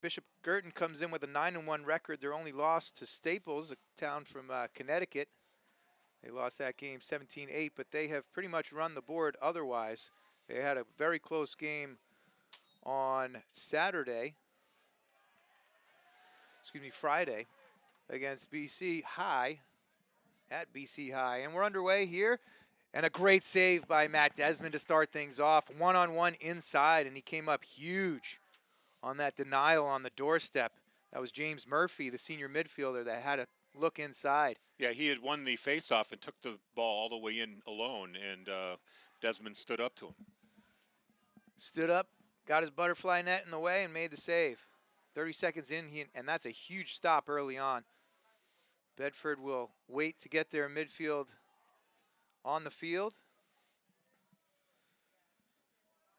Bishop Girton comes in with a 9-1 record. Their only loss to Staples, a town from Connecticut. They lost that game 17-8, but they have pretty much run the board otherwise. They had a very close game on Friday, against BC High, at BC High. And we're underway here. And a great save by Matt Desmond to start things off. One-on-one inside, and he came up huge on that denial on the doorstep. That was James Murphy, the senior midfielder, that had a look inside. Yeah, he had won the faceoff and took the ball all the way in alone, and Desmond stood up to him. Stood up, got his butterfly net in the way, and made the save. 30 seconds in, and that's a huge stop early on. Bedford will wait to get their midfield on the field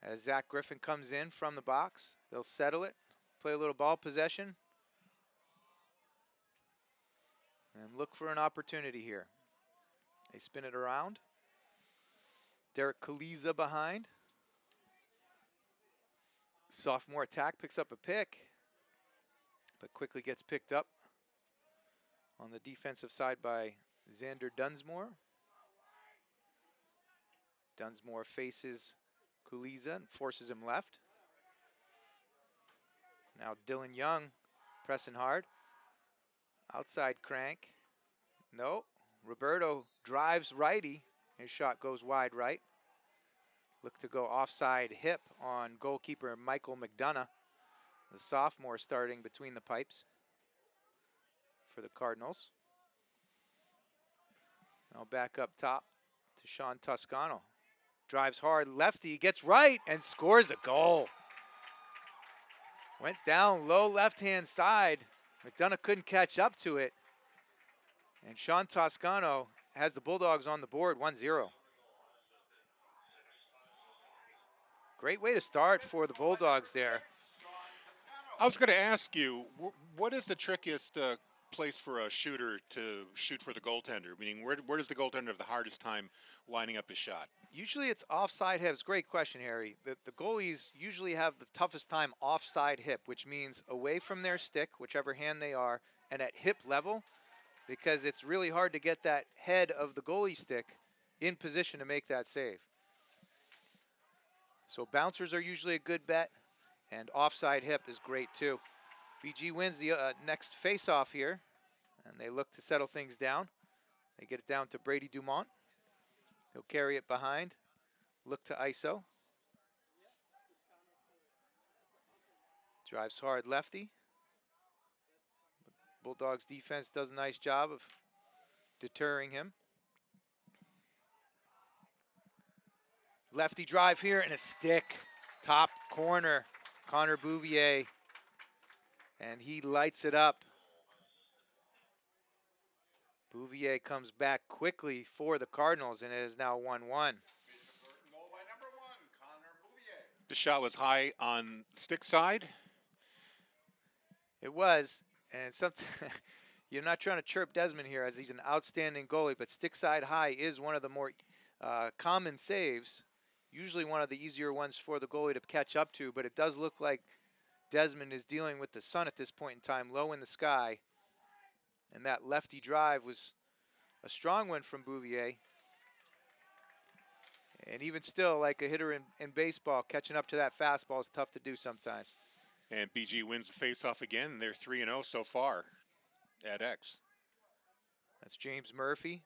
as Zach Griffin comes in from the box. They'll settle it, play a little ball possession, and look for an opportunity here. They spin it around. Derek Kaliza behind. Sophomore attack picks up a pick, but quickly gets picked up on the defensive side by Xander Dunsmore. Dunsmore faces Kuliza and forces him left. Now Dylan Young pressing hard. Outside crank. No. Roberto drives righty. His shot goes wide right. Look to go offside hip on goalkeeper Michael McDonough. The sophomore starting between the pipes for the Cardinals. Now back up top to Sean Toscano. Drives hard, lefty, gets right, and scores a goal. Went down low left-hand side. McDonough couldn't catch up to it. And Sean Toscano has the Bulldogs on the board, 1-0. Great way to start for the Bulldogs there. I was going to ask you, what is the trickiest place for a shooter to shoot for the goaltender? Meaning, where does the goaltender have the hardest time lining up his shot? Usually it's offside hips. Great question, Harry. The goalies usually have the toughest time offside hip, which means away from their stick, whichever hand they are, and at hip level, because it's really hard to get that head of the goalie stick in position to make that save. So bouncers are usually a good bet, and offside hip is great too. BG wins the next face-off here, and they look to settle things down. They get it down to Brady Dumont. He'll carry it behind, look to ISO. Drives hard lefty. Bulldogs defense does a nice job of deterring him. Lefty drive here and a stick. Top corner, Connor Bouvier. And he lights it up. Bouvier comes back quickly for the Cardinals, and it is now 1-1. The shot was high on stick side. It was, and sometimes you're not trying to chirp Desmond here, as he's an outstanding goalie, but stick side high is one of the more common saves. Usually one of the easier ones for the goalie to catch up to, but it does look like Desmond is dealing with the sun at this point in time, low in the sky. And that lefty drive was a strong one from Bouvier. And even still, like a hitter in baseball, catching up to that fastball is tough to do sometimes. And BG wins the faceoff again. They're 3-0 so far at X. That's James Murphy.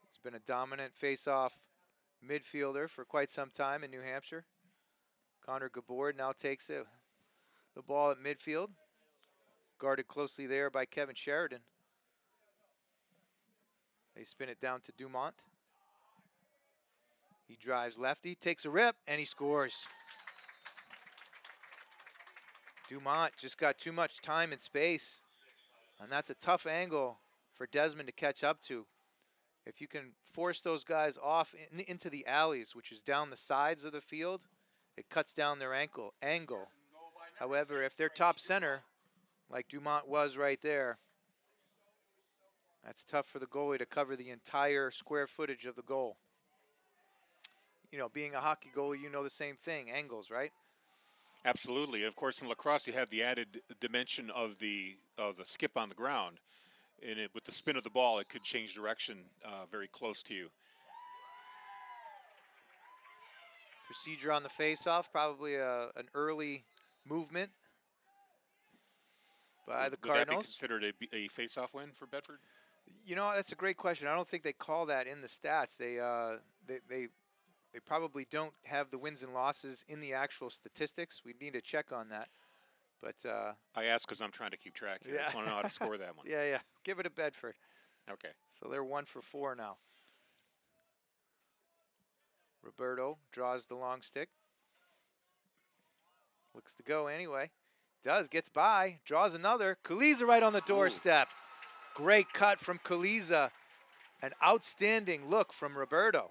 He's been a dominant faceoff midfielder for quite some time in New Hampshire. Connor Gabord now takes the ball at midfield. Guarded closely there by Kevin Sheridan. They spin it down to Dumont. He drives lefty, takes a rip, and he scores. Dumont just got too much time and space, and that's a tough angle for Desmond to catch up to. If you can force those guys off into the alleys, which is down the sides of the field, it cuts down their angle. However, if they're top center, like Dumont was right there, that's tough for the goalie to cover the entire square footage of the goal. You know, being a hockey goalie, you know the same thing, angles, right? Absolutely. Of course, in lacrosse, you have the added dimension of the skip on the ground, and with the spin of the ball, it could change direction very close to you. Procedure on the face-off, probably an early movement by the Would that be Cardinals. considered a face-off win for Bedford? You know, that's a great question. I don't think they call that in the stats. They probably don't have the wins and losses in the actual statistics. We need to check on that. But I ask because I'm trying to keep track here. yeah. I just want to know how to score that one. Yeah. Give it to Bedford. Okay. So they're 1 for 4 now. Roberto draws the long stick. Looks to go anyway. Does, gets by, draws another. Kuliza right on the doorstep. Ooh. Great cut from Kuliza. An outstanding look from Roberto.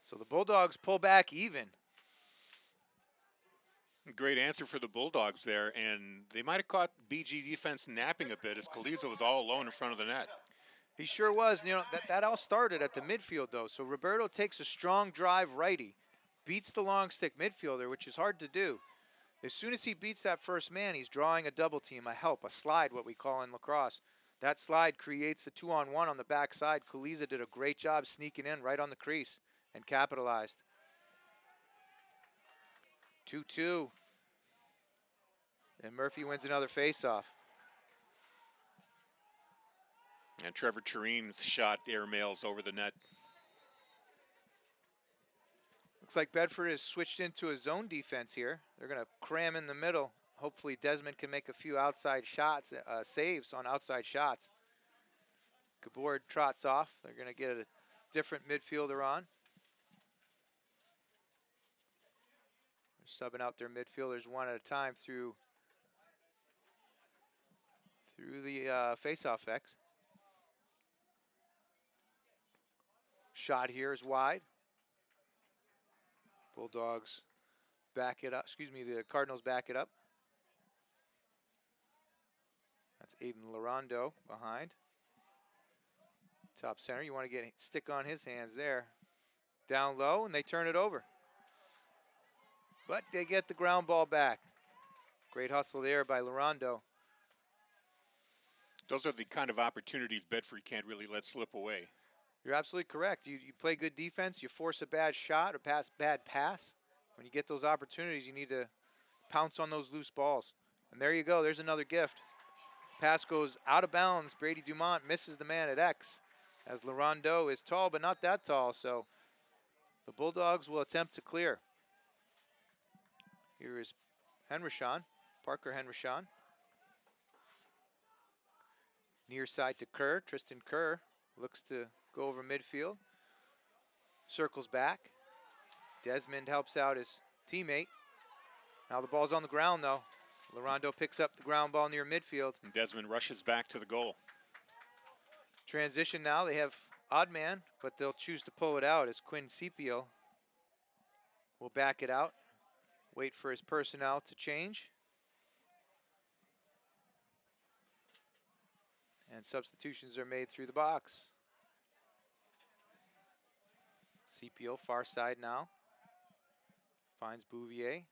So the Bulldogs pull back even. Great answer for the Bulldogs there, and they might have caught BG defense napping a bit as Kuliza was all alone in front of the net. He sure was. You know, that all started at the midfield, though. So Roberto takes a strong drive righty, beats the long stick midfielder, which is hard to do. As soon as he beats that first man, he's drawing a double team, a help, a slide, what we call in lacrosse. That slide creates a 2-on-1 on the backside. Kuliza did a great job sneaking in right on the crease and capitalized. 2-2. And Murphy wins another faceoff. And Trevor Turin's shot airmails over the net. Looks like Bedford has switched into a zone defense here. They're going to cram in the middle. Hopefully Desmond can make a few outside shots, saves on outside shots. Gabord trots off. They're going to get a different midfielder on. They're subbing out their midfielders one at a time through the face-off X. Shot here is wide. Bulldogs back it up. The Cardinals back it up. That's Aiden Larondo behind. Top center. You want to get stick on his hands there. Down low, and they turn it over. But they get the ground ball back. Great hustle there by Larondo. Those are the kind of opportunities Bedford can't really let slip away. You're absolutely correct. You play good defense, you force a bad shot or bad pass. When you get those opportunities, you need to pounce on those loose balls. And there you go. There's another gift. Pass goes out of bounds. Brady Dumont misses the man at X, as Larondo is tall, but not that tall. So the Bulldogs will attempt to clear. Here is Parker Henrishon. Near side to Kerr. Tristan Kerr looks to go over midfield. Circles back. Desmond helps out his teammate. Now the ball's on the ground, though. Larondo picks up the ground ball near midfield. And Desmond rushes back to the goal. Transition now. They have odd man, but they'll choose to pull it out as Quinn Scipio will back it out. Wait for his personnel to change. And substitutions are made through the box. Scipio, far side now. Finds Bouvier.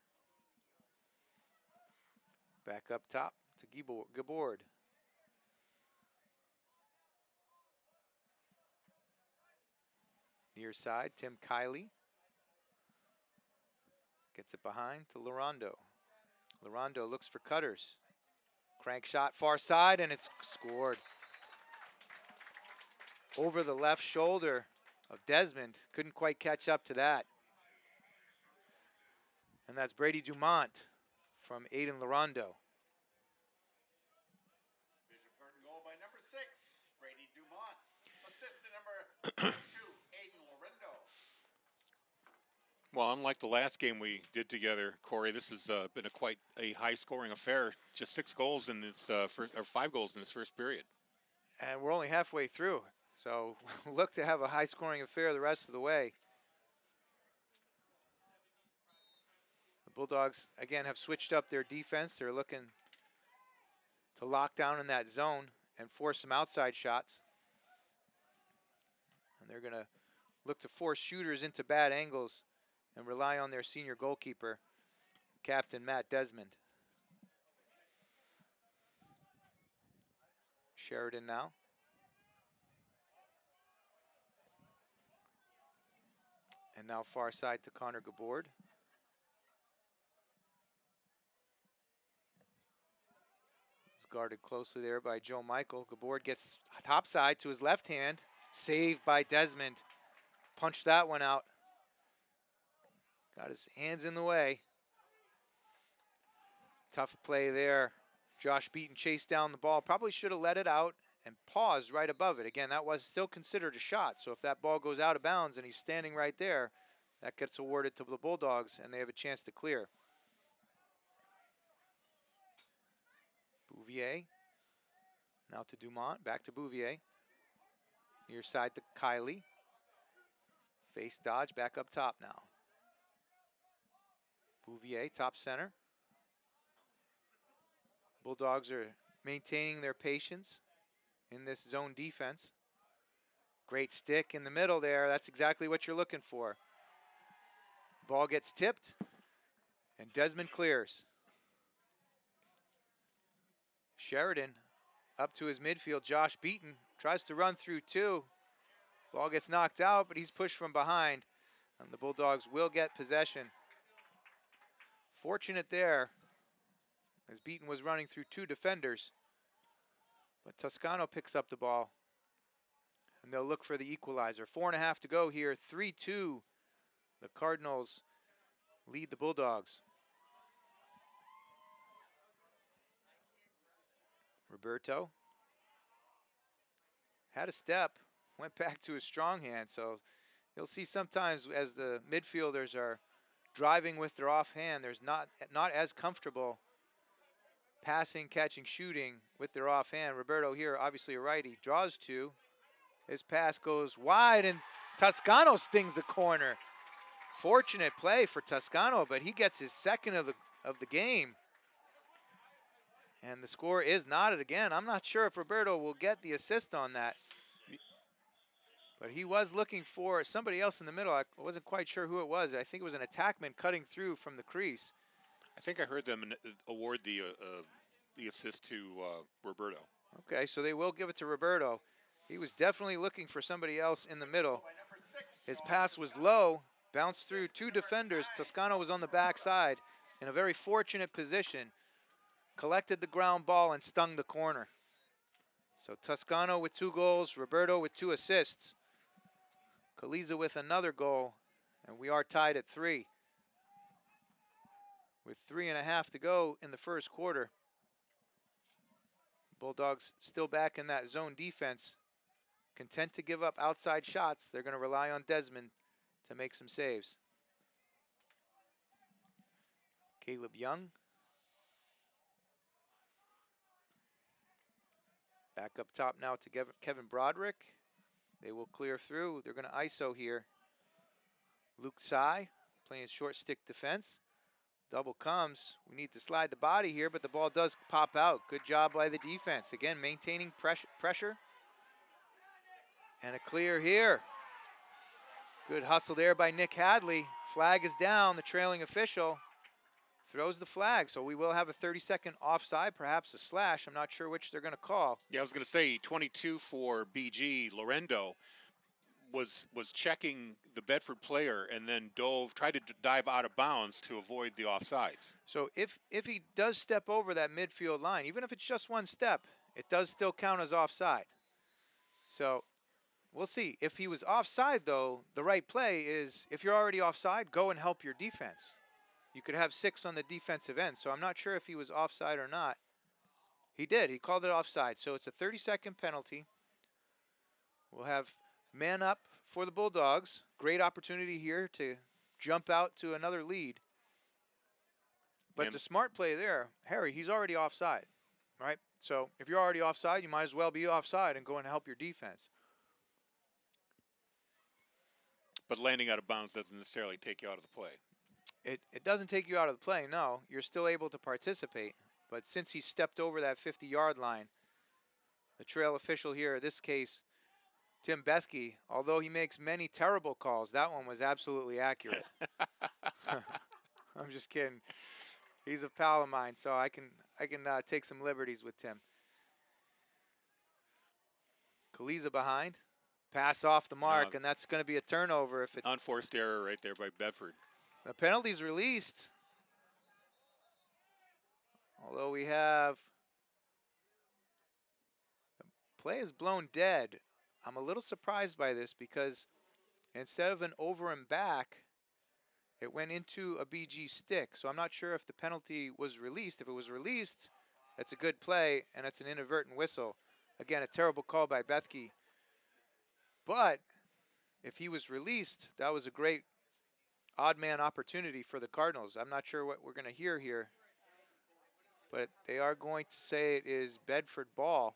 Back up top to Gabord. Near side, Tim Kiley. Gets it behind to Larondo. Larondo looks for cutters. Crank shot far side, and it's scored. Over the left shoulder of Desmond. Couldn't quite catch up to that. And that's Brady Dumont from Aiden Larondo. Vision curtain goal by number 6, Brady Dumont. Assist to number 2, Aiden Larondo. Well, unlike the last game we did together, Corey, this has been quite a high-scoring affair. Just 6 goals in this, or 5 goals in this first period. And we're only halfway through, so look to have a high-scoring affair the rest of the way. The Bulldogs, again, have switched up their defense. They're looking to lock down in that zone and force some outside shots. And they're going to look to force shooters into bad angles and rely on their senior goalkeeper, Captain Matt Desmond. Sheridan now. And now far side to Connor Gabord. He's guarded closely there by Joe Michael. Gabord gets top side to his left hand. Saved by Desmond. Punched that one out. Got his hands in the way. Tough play there. Josh Beaton chased down the ball. Probably should have let it out and paused right above it. Again, that was still considered a shot. So if that ball goes out of bounds and he's standing right there, that gets awarded to the Bulldogs and they have a chance to clear. Bouvier. Now to Dumont. Back to Bouvier. Near side to Kiley. Face dodge. Back up top now. Bouvier, top center. Bulldogs are maintaining their patience in this zone defense. Great stick in the middle there. That's exactly what you're looking for. Ball gets tipped, and Desmond clears. Sheridan up to his midfield. Josh Beaton tries to run through two. Ball gets knocked out, but he's pushed from behind, and the Bulldogs will get possession. Fortunate there, as Beaton was running through two defenders. But Toscano picks up the ball, and they'll look for the equalizer. 4.5 to go here, 3-2. The Cardinals lead the Bulldogs. Roberto had a step, went back to his strong hand. So you'll see sometimes as the midfielders are driving with their offhand, there's not as comfortable passing, catching, shooting with their offhand. Roberto here, obviously a righty, draws two. His pass goes wide, and Toscano stings the corner. Fortunate play for Toscano, but he gets his second of the game. And the score is knotted again. I'm not sure if Roberto will get the assist on that. But he was looking for somebody else in the middle. I wasn't quite sure who it was. I think it was an attackman cutting through from the crease. I think I heard them award the assist to Roberto. Okay, so they will give it to Roberto. He was definitely looking for somebody else in the middle. His pass was low, bounced through two defenders. Toscano was on the backside in a very fortunate position. Collected the ground ball and stung the corner. So Toscano with 2 goals, Roberto with 2 assists. Kaliza with another goal, and we are tied at 3. With 3.5 to go in the first quarter. Bulldogs still back in that zone defense. Content to give up outside shots. They're going to rely on Desmond to make some saves. Caleb Young. Back up top now to Kevin Broderick. They will clear through. They're going to ISO here. Luke Tsai playing short stick defense. Double comes. We need to slide the body here, but the ball does pop out. Good job by the defense. Again, maintaining pressure. And a clear here. Good hustle there by Nick Hadley. Flag is down. The trailing official throws the flag. So we will have a 30-second offside, perhaps a slash. I'm not sure which they're going to call. Yeah, I was going to say 22 for BG, Lorendo, was checking the Bedford player and then tried to dive out of bounds to avoid the offsides. So if he does step over that midfield line, even if it's just one step, it does still count as offside. So we'll see. If he was offside, though, the right play is, if you're already offside, go and help your defense. You could have 6 on the defensive end. So I'm not sure if he was offside or not. He did. He called it offside. So it's a 30-second penalty. We'll have man up for the Bulldogs. Great opportunity here to jump out to another lead. But the smart play there, Harry, he's already offside, right? So if you're already offside, you might as well be offside and go and help your defense. But landing out of bounds doesn't necessarily take you out of the play. It doesn't take you out of the play, no. You're still able to participate. But since he stepped over that 50-yard line, the trail official here, in this case, Tim Bethke, although he makes many terrible calls, that one was absolutely accurate. I'm just kidding. He's a pal of mine, so I can take some liberties with Tim. Kaliza behind. Pass off the mark, and that's going to be a turnover if it. Unforced error right there by Bedford. The penalty's released. Although we have. The play is blown dead. I'm a little surprised by this because instead of an over and back, it went into a BG stick. So I'm not sure if the penalty was released. If it was released, it's a good play, and it's an inadvertent whistle. Again, a terrible call by Bethke. But if he was released, that was a great odd man opportunity for the Cardinals. I'm not sure what we're going to hear here, but they are going to say it is Bedford ball.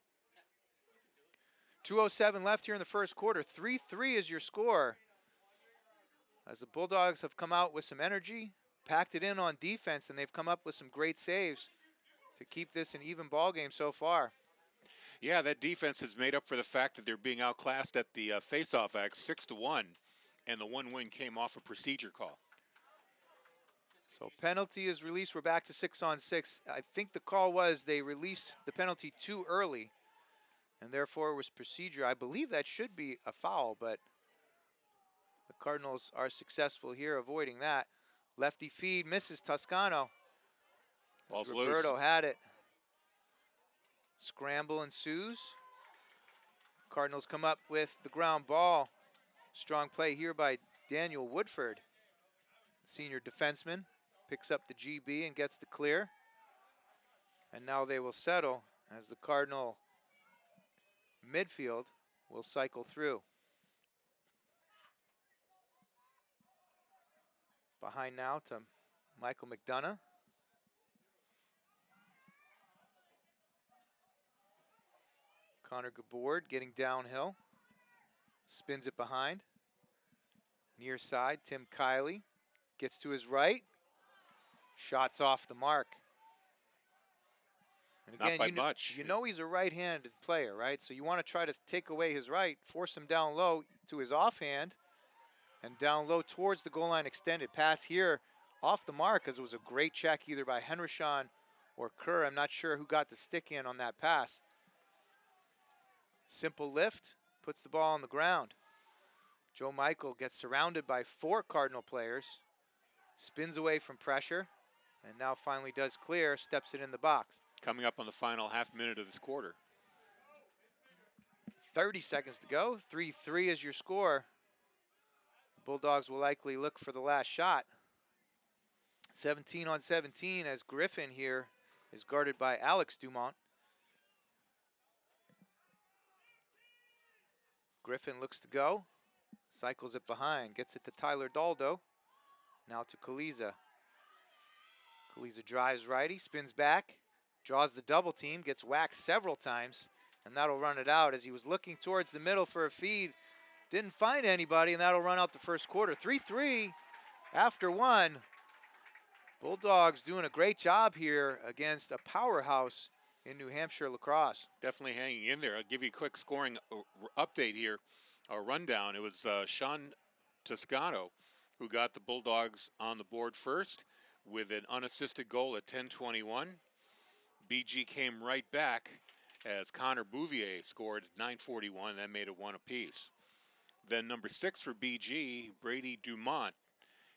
2:07 left here in the first quarter. 3-3 is your score. As the Bulldogs have come out with some energy, packed it in on defense, and they've come up with some great saves to keep this an even ball game so far. Yeah, that defense has made up for the fact that they're being outclassed at the face-off act 6-1, and the one win came off a procedure call. So penalty is released. We're back to 6-on-6. I think the call was they released the penalty too early, and therefore it was procedure. I believe that should be a foul, but the Cardinals are successful here avoiding that. Lefty feed misses Toscano. Ball's Roberto loose. had it. Scramble ensues. Cardinals come up with the ground ball. Strong play here by Daniel Woodford. Senior defenseman picks up the GB and gets the clear. And now they will settle as the Cardinal midfield will cycle through. Behind now to Michael McDonough. Connor Gabord getting downhill. Spins it behind. Near side, Tim Kiley gets to his right. Shots off the mark. And again, Not by much. You know he's a right-handed player, right? So you want to try to take away his right, force him down low to his offhand, and down low towards the goal line extended. Pass here off the mark as it was a great check either by Henderson or Kerr. I'm not sure who got the stick in on that pass. Simple lift, puts the ball on the ground. Joe Michael gets surrounded by 4 Cardinal players, spins away from pressure, and now finally does clear, steps it in the box. Coming up on the final half minute of this quarter. 30 seconds to go. 3-3 is your score. The Bulldogs will likely look for the last shot. 17-on-17 as Griffin here is guarded by Alex Dumont. Griffin looks to go, cycles it behind, gets it to Tyler Daldo. Now to Kaliza. Kaliza drives righty, spins back, draws the double team, gets whacked several times, and that'll run it out as he was looking towards the middle for a feed. Didn't find anybody, and that'll run out the first quarter. 3-3 after 1. Bulldogs doing a great job here against a powerhouse in New Hampshire lacrosse. Definitely hanging in there. I'll give you a quick scoring update here, a rundown. It was Sean Toscano who got the Bulldogs on the board first with an unassisted goal at 10:21. BG came right back as Connor Bouvier scored at 9:41. That made it 1 apiece. Then number 6 for BG, Brady Dumont.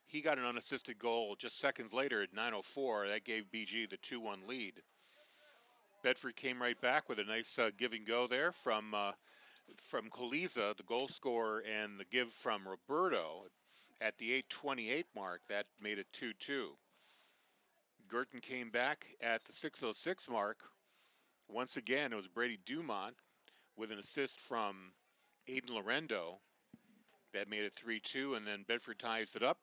He got an unassisted goal just seconds later at 9:04. That gave BG the 2-1 lead. Bedford came right back with a nice give and go there from Kaliza, the goal scorer, and the give from Roberto at the 8:28 mark. That made it 2-2. Girton came back at the 6:06 mark. Once again, it was Brady Dumont with an assist from Aiden Lorendo. That made it 3-2, and then Bedford ties it up.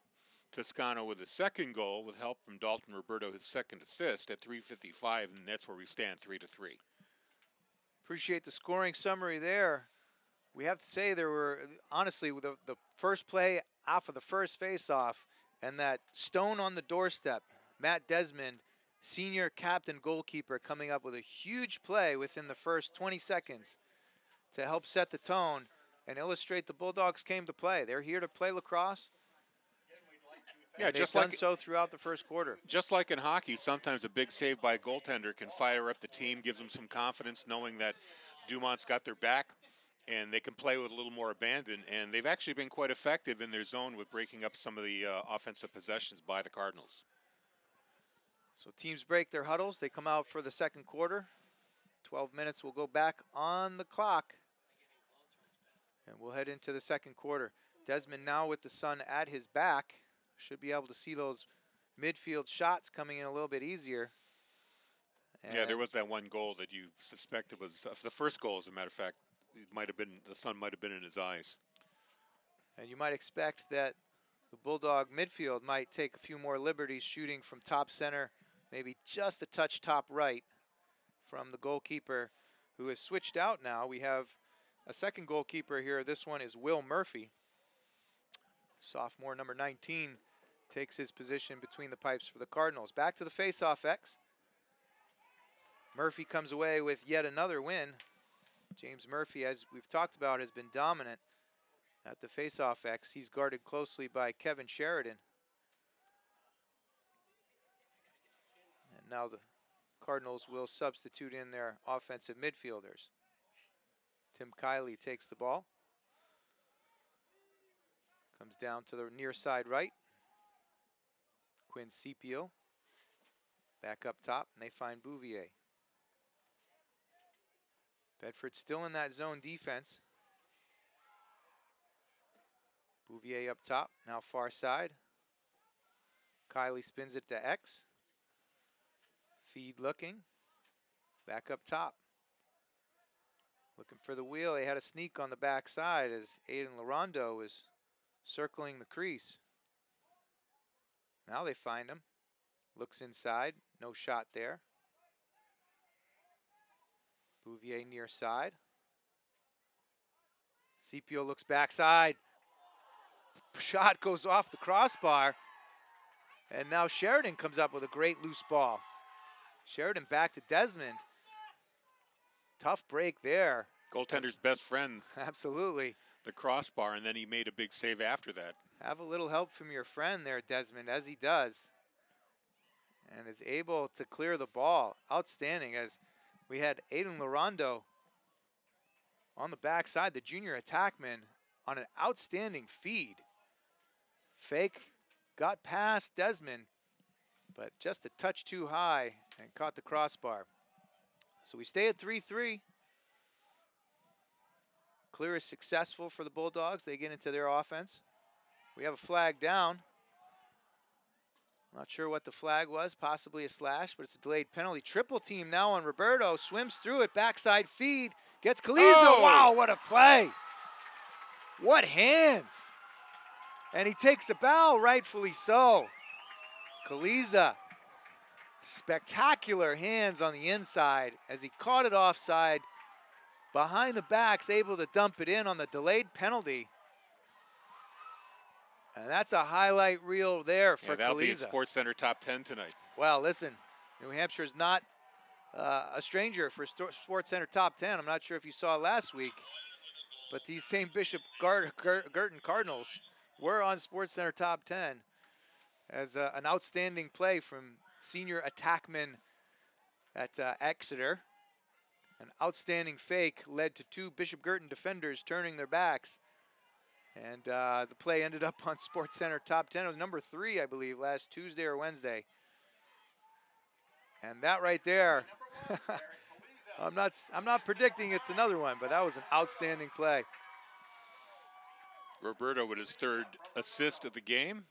Toscano with a second goal with help from Dalton Roberto, his second assist at 3:55, and that's where we stand, 3-3. Appreciate the scoring summary there. We have to say there were, honestly, the first play off of the first face-off and that stone on the doorstep, Matt Desmond, senior captain goalkeeper, coming up with a huge play within the first 20 seconds to help set the tone. and illustrate the Bulldogs came to play. They're here to play lacrosse. Yeah, And they've done so throughout the first quarter. Just like in hockey, sometimes a big save by a goaltender can fire up the team, gives them some confidence knowing that Dumont's got their back and they can play with a little more abandon. And they've actually been quite effective in their zone with breaking up some of the offensive possessions by the Cardinals. So teams break their huddles. They come out for the second quarter. 12 minutes will go back on the clock. And we'll head into the second quarter. Desmond now with the sun at his back. Should be able to see those midfield shots coming in a little bit easier. And yeah, there was that one goal that you suspected was the first goal, as a matter of fact. It might have been, the sun might have been in his eyes. And you might expect that the Bulldog midfield might take a few more liberties shooting from top center, maybe just a touch top right from the goalkeeper who has switched out now. We have a second goalkeeper here. This one is Will Murphy. Sophomore number 19 takes his position between the pipes for the Cardinals. Back to the face-off X. Murphy comes away with yet another win. James Murphy, as we've talked about, has been dominant at the face-off X. He's guarded closely by Kevin Sheridan. And now the Cardinals will substitute in their offensive midfielders. Tim Kiley takes the ball. Comes down to the near side right. Quinn Scipio back up top, and they find Bouvier. Bedford still in that zone defense. Bouvier up top, now far side. Kiley spins it to X. Feed looking. Back up top. Looking for the wheel. They had a sneak on the backside as Aiden Larondo was circling the crease. Now they find him. Looks inside. No shot there. Bouvier near side. Scipio looks backside. Shot goes off the crossbar. And now Sheridan comes up with a great loose ball. Sheridan back to Desmond. Tough break there. Goaltender's best friend. Absolutely. The crossbar, and then he made a big save after that. Have a little help from your friend there, Desmond, as he does. And is able to clear the ball. Outstanding, as we had Aiden Larondo on the backside, the junior attackman, on an outstanding feed. Fake, got past Desmond, but just a touch too high and caught the crossbar. So we stay at 3-3. Clear is successful for the Bulldogs. They get into their offense. We have a flag down. Not sure what the flag was, possibly a slash, but it's a delayed penalty. Triple team now on Roberto, swims through it, backside feed, gets Kaliza. Oh! Wow, what a play. What hands. And he takes a bow, rightfully so. Kaliza, spectacular hands on the inside as he caught it offside. Behind the backs, able to dump it in on the delayed penalty. And that's a highlight reel there for that'll Kaliza. be in Sports Center Top 10 tonight. Well, listen, New Hampshire's not a stranger for Sports Center Top 10. I'm not sure if you saw last week, but these same Bishop Girton Cardinals were on Sports Center Top 10 as an outstanding play from senior attackman at Exeter. An outstanding fake led to two Bishop Girton defenders turning their backs. And the play ended up on Sports Center Top 10. It was number 3, I believe, last Tuesday or Wednesday. And that right there, I'm not predicting it's another one, but that was an outstanding play. Roberto with his third assist of the game,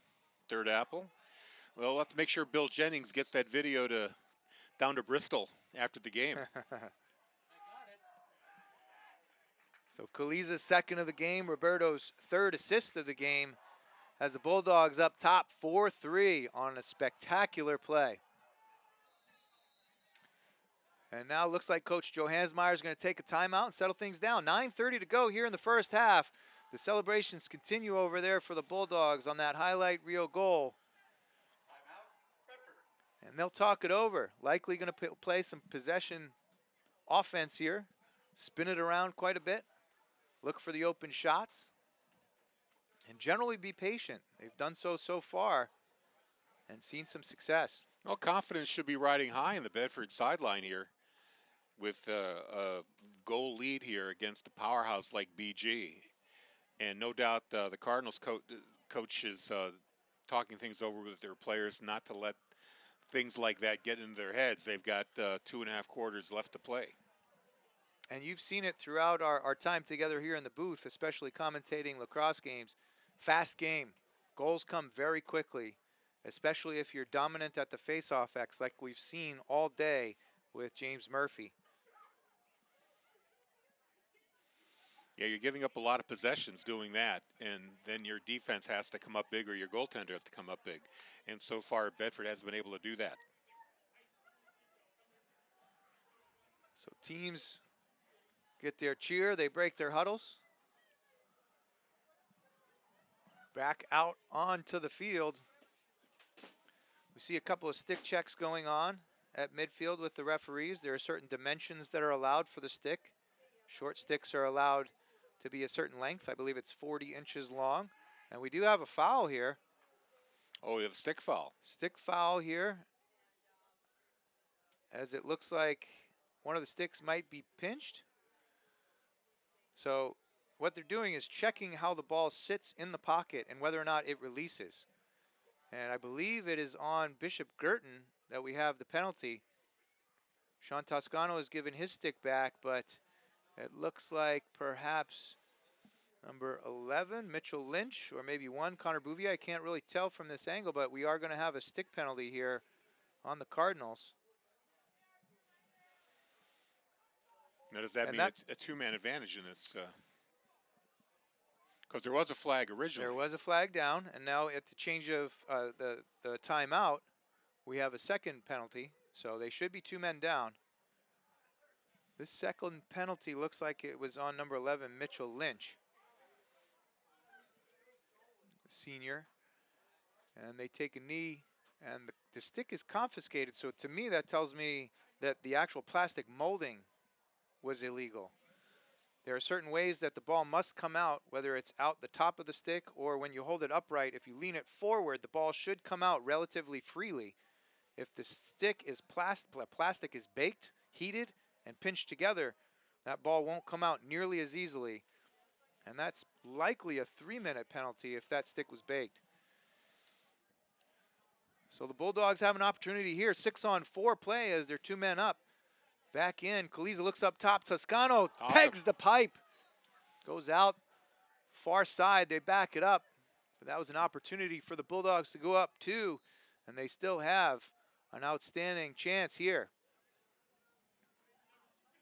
third apple. Well, we'll have to make sure Bill Jennings gets that video down to Bristol after the game. So Kaliza's second of the game, Roberto's third assist of the game, has the Bulldogs up top 4-3 on a spectacular play. And now it looks like Coach Joe Hansmeyer is going to take a timeout and settle things down. 9:30 to go here in the first half. The celebrations continue over there for the Bulldogs on that highlight reel goal. And they'll talk it over. Likely going to play some possession offense here. Spin it around quite a bit. look for the open shots, and generally be patient. They've done so far and seen some success. Well, confidence should be riding high in the Bedford sideline here with a goal lead here against a powerhouse like BG. And no doubt the Cardinals coach is talking things over with their players not to let things like that get into their heads. They've got 2.5 quarters left to play. And you've seen it throughout our time together here in the booth, especially commentating lacrosse games. Fast game. Goals come very quickly, especially if you're dominant at the face-off X like we've seen all day with James Murphy. Yeah, you're giving up a lot of possessions doing that, and then your defense has to come up big or your goaltender has to come up big. And so far, Bedford hasn't been able to do that. So teams get their cheer, they break their huddles. Back out onto the field. We see a couple of stick checks going on at midfield with the referees. There are certain dimensions that are allowed for the stick. Short sticks are allowed to be a certain length. I believe it's 40 inches long. And we do have a foul here. Oh, you have a stick foul. Stick foul here, as it looks like one of the sticks might be pinched. So what they're doing is checking how the ball sits in the pocket and whether or not it releases. And I believe it is on Bishop Girton that we have the penalty. Sean Toscano has given his stick back, but it looks like perhaps number 11, Mitchell Lynch, or maybe 1, Connor Bouvier. I can't really tell from this angle, but we are going to have a stick penalty here on the Cardinals. Now, does that mean a two-man advantage in this? Because there was a flag originally. There was a flag down, and now at the change of the timeout, we have a second penalty. So they should be 2 men down. This second penalty looks like it was on number 11, Mitchell Lynch, the senior. And they take a knee, and the stick is confiscated. So to me, that tells me that the actual plastic molding was illegal. There are certain ways that the ball must come out, whether it's out the top of the stick or when you hold it upright. If you lean it forward, the ball should come out relatively freely. If the stick is plastic is baked, heated, and pinched together, that ball won't come out nearly as easily. And that's likely a 3-minute penalty if that stick was baked. So the Bulldogs have an opportunity here. 6-on-4 play as they're 2 men up. Back in, Kaliza looks up top. Toscano pegs the pipe. Goes out far side. They back it up. But that was an opportunity for the Bulldogs to go up 2. And they still have an outstanding chance here.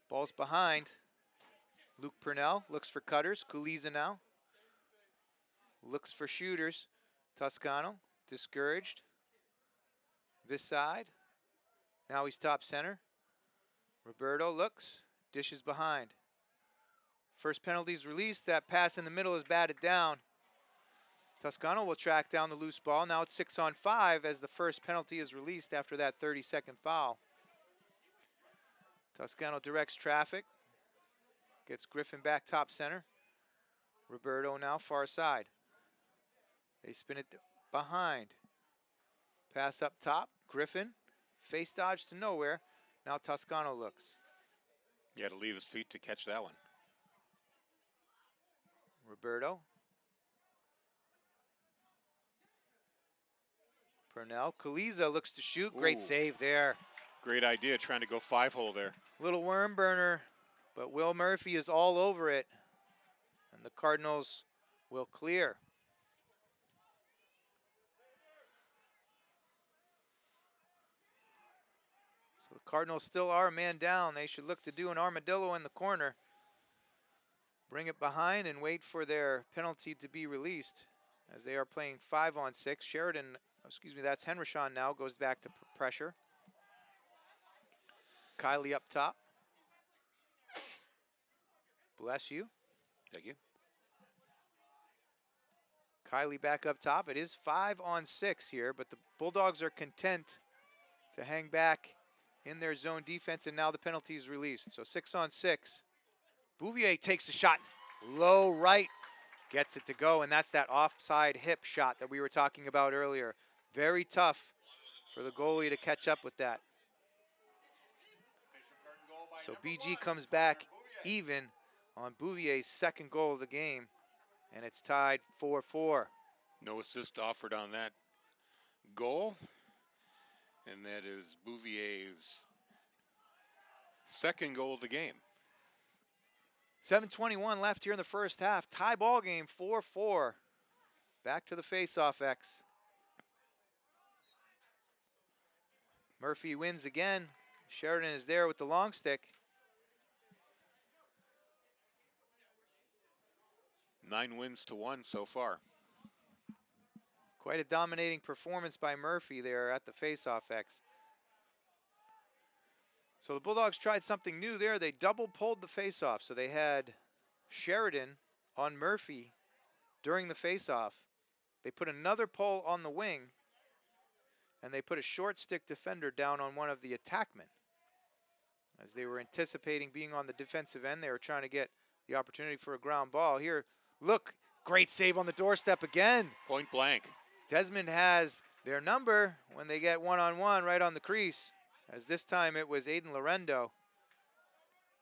Ball's behind. Luke Purnell looks for cutters. Kaliza now looks for shooters. Toscano discouraged. This side. Now he's top center. Roberto looks, dishes behind. First penalty's released. That pass in the middle is batted down. Toscano will track down the loose ball. Now it's 6-on-5 as the first penalty is released after that 30-second foul. Toscano directs traffic. Gets Griffin back top center. Roberto now far side. They spin it behind. Pass up top. Griffin. Face dodge to nowhere. Now Toscano looks. He had to leave his feet to catch that one. Roberto. Purnell. Kaliza looks to shoot. Great save there. Great idea, trying to go 5-hole there. Little worm burner, but Will Murphy is all over it. And the Cardinals will clear. So the Cardinals still are a man down. They should look to do an armadillo in the corner. Bring it behind and wait for their penalty to be released as they are playing 5-on-6. Sheridan, that's Henrishon now, goes back to pressure. Kylie up top. Bless you. Thank you. Kylie back up top. It is 5-on-6 here, but the Bulldogs are content to hang back in their zone defense, and now the penalty is released. So 6-on-6. Bouvier takes a shot. Low right gets it to go, and that's that offside hip shot that we were talking about earlier. Very tough for the goalie to catch up with that. Bishop Burton goal by So number BG 1, comes Tyler back Bouvier. even on Bouvier's second goal of the game, and it's tied 4-4. No assist offered on that goal. And that is Bouvier's second goal of the game. 7:21 left here in the first half. Tie ball game, 4-4. Back to the face-off X. Murphy wins again. Sheridan is there with the long stick. 9 wins to 1 so far. Quite a dominating performance by Murphy there at the face-off X. So the Bulldogs tried something new there. They double pulled the face-off. So they had Sheridan on Murphy during the face-off. They put another pull on the wing, and they put a short stick defender down on one of the attackmen. As they were anticipating being on the defensive end, they were trying to get the opportunity for a ground ball. Here, look, great save on the doorstep again. Point blank. Desmond has their number when they get one-on-one right on the crease, as this time it was Aiden Lorendo.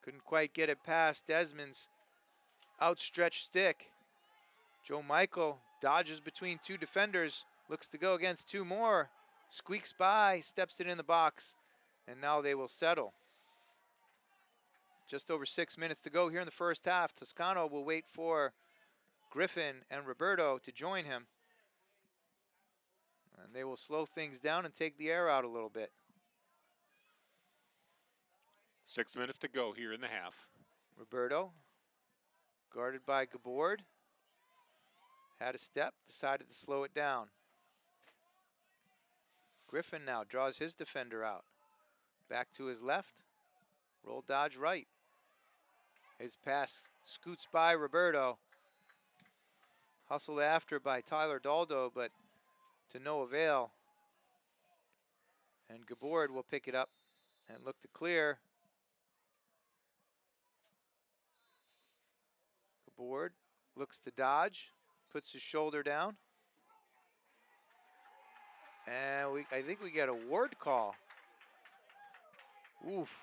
Couldn't quite get it past Desmond's outstretched stick. Joe Michael dodges between two defenders, looks to go against two more, squeaks by, steps it in the box, and now they will settle. Just over 6 minutes to go here in the first half. Toscano will wait for Griffin and Roberto to join him. And they will slow things down and take the air out a little bit. 6 minutes to go here in the half. Roberto, guarded by Gabord, had a step, decided to slow it down. Griffin now draws his defender out. Back to his left, roll dodge right. His pass scoots by Roberto. Hustled after by Tyler Daldo, but to no avail. And Gabord will pick it up and look to clear. Gabord looks to dodge, puts his shoulder down. And I think we get a ward call. Oof.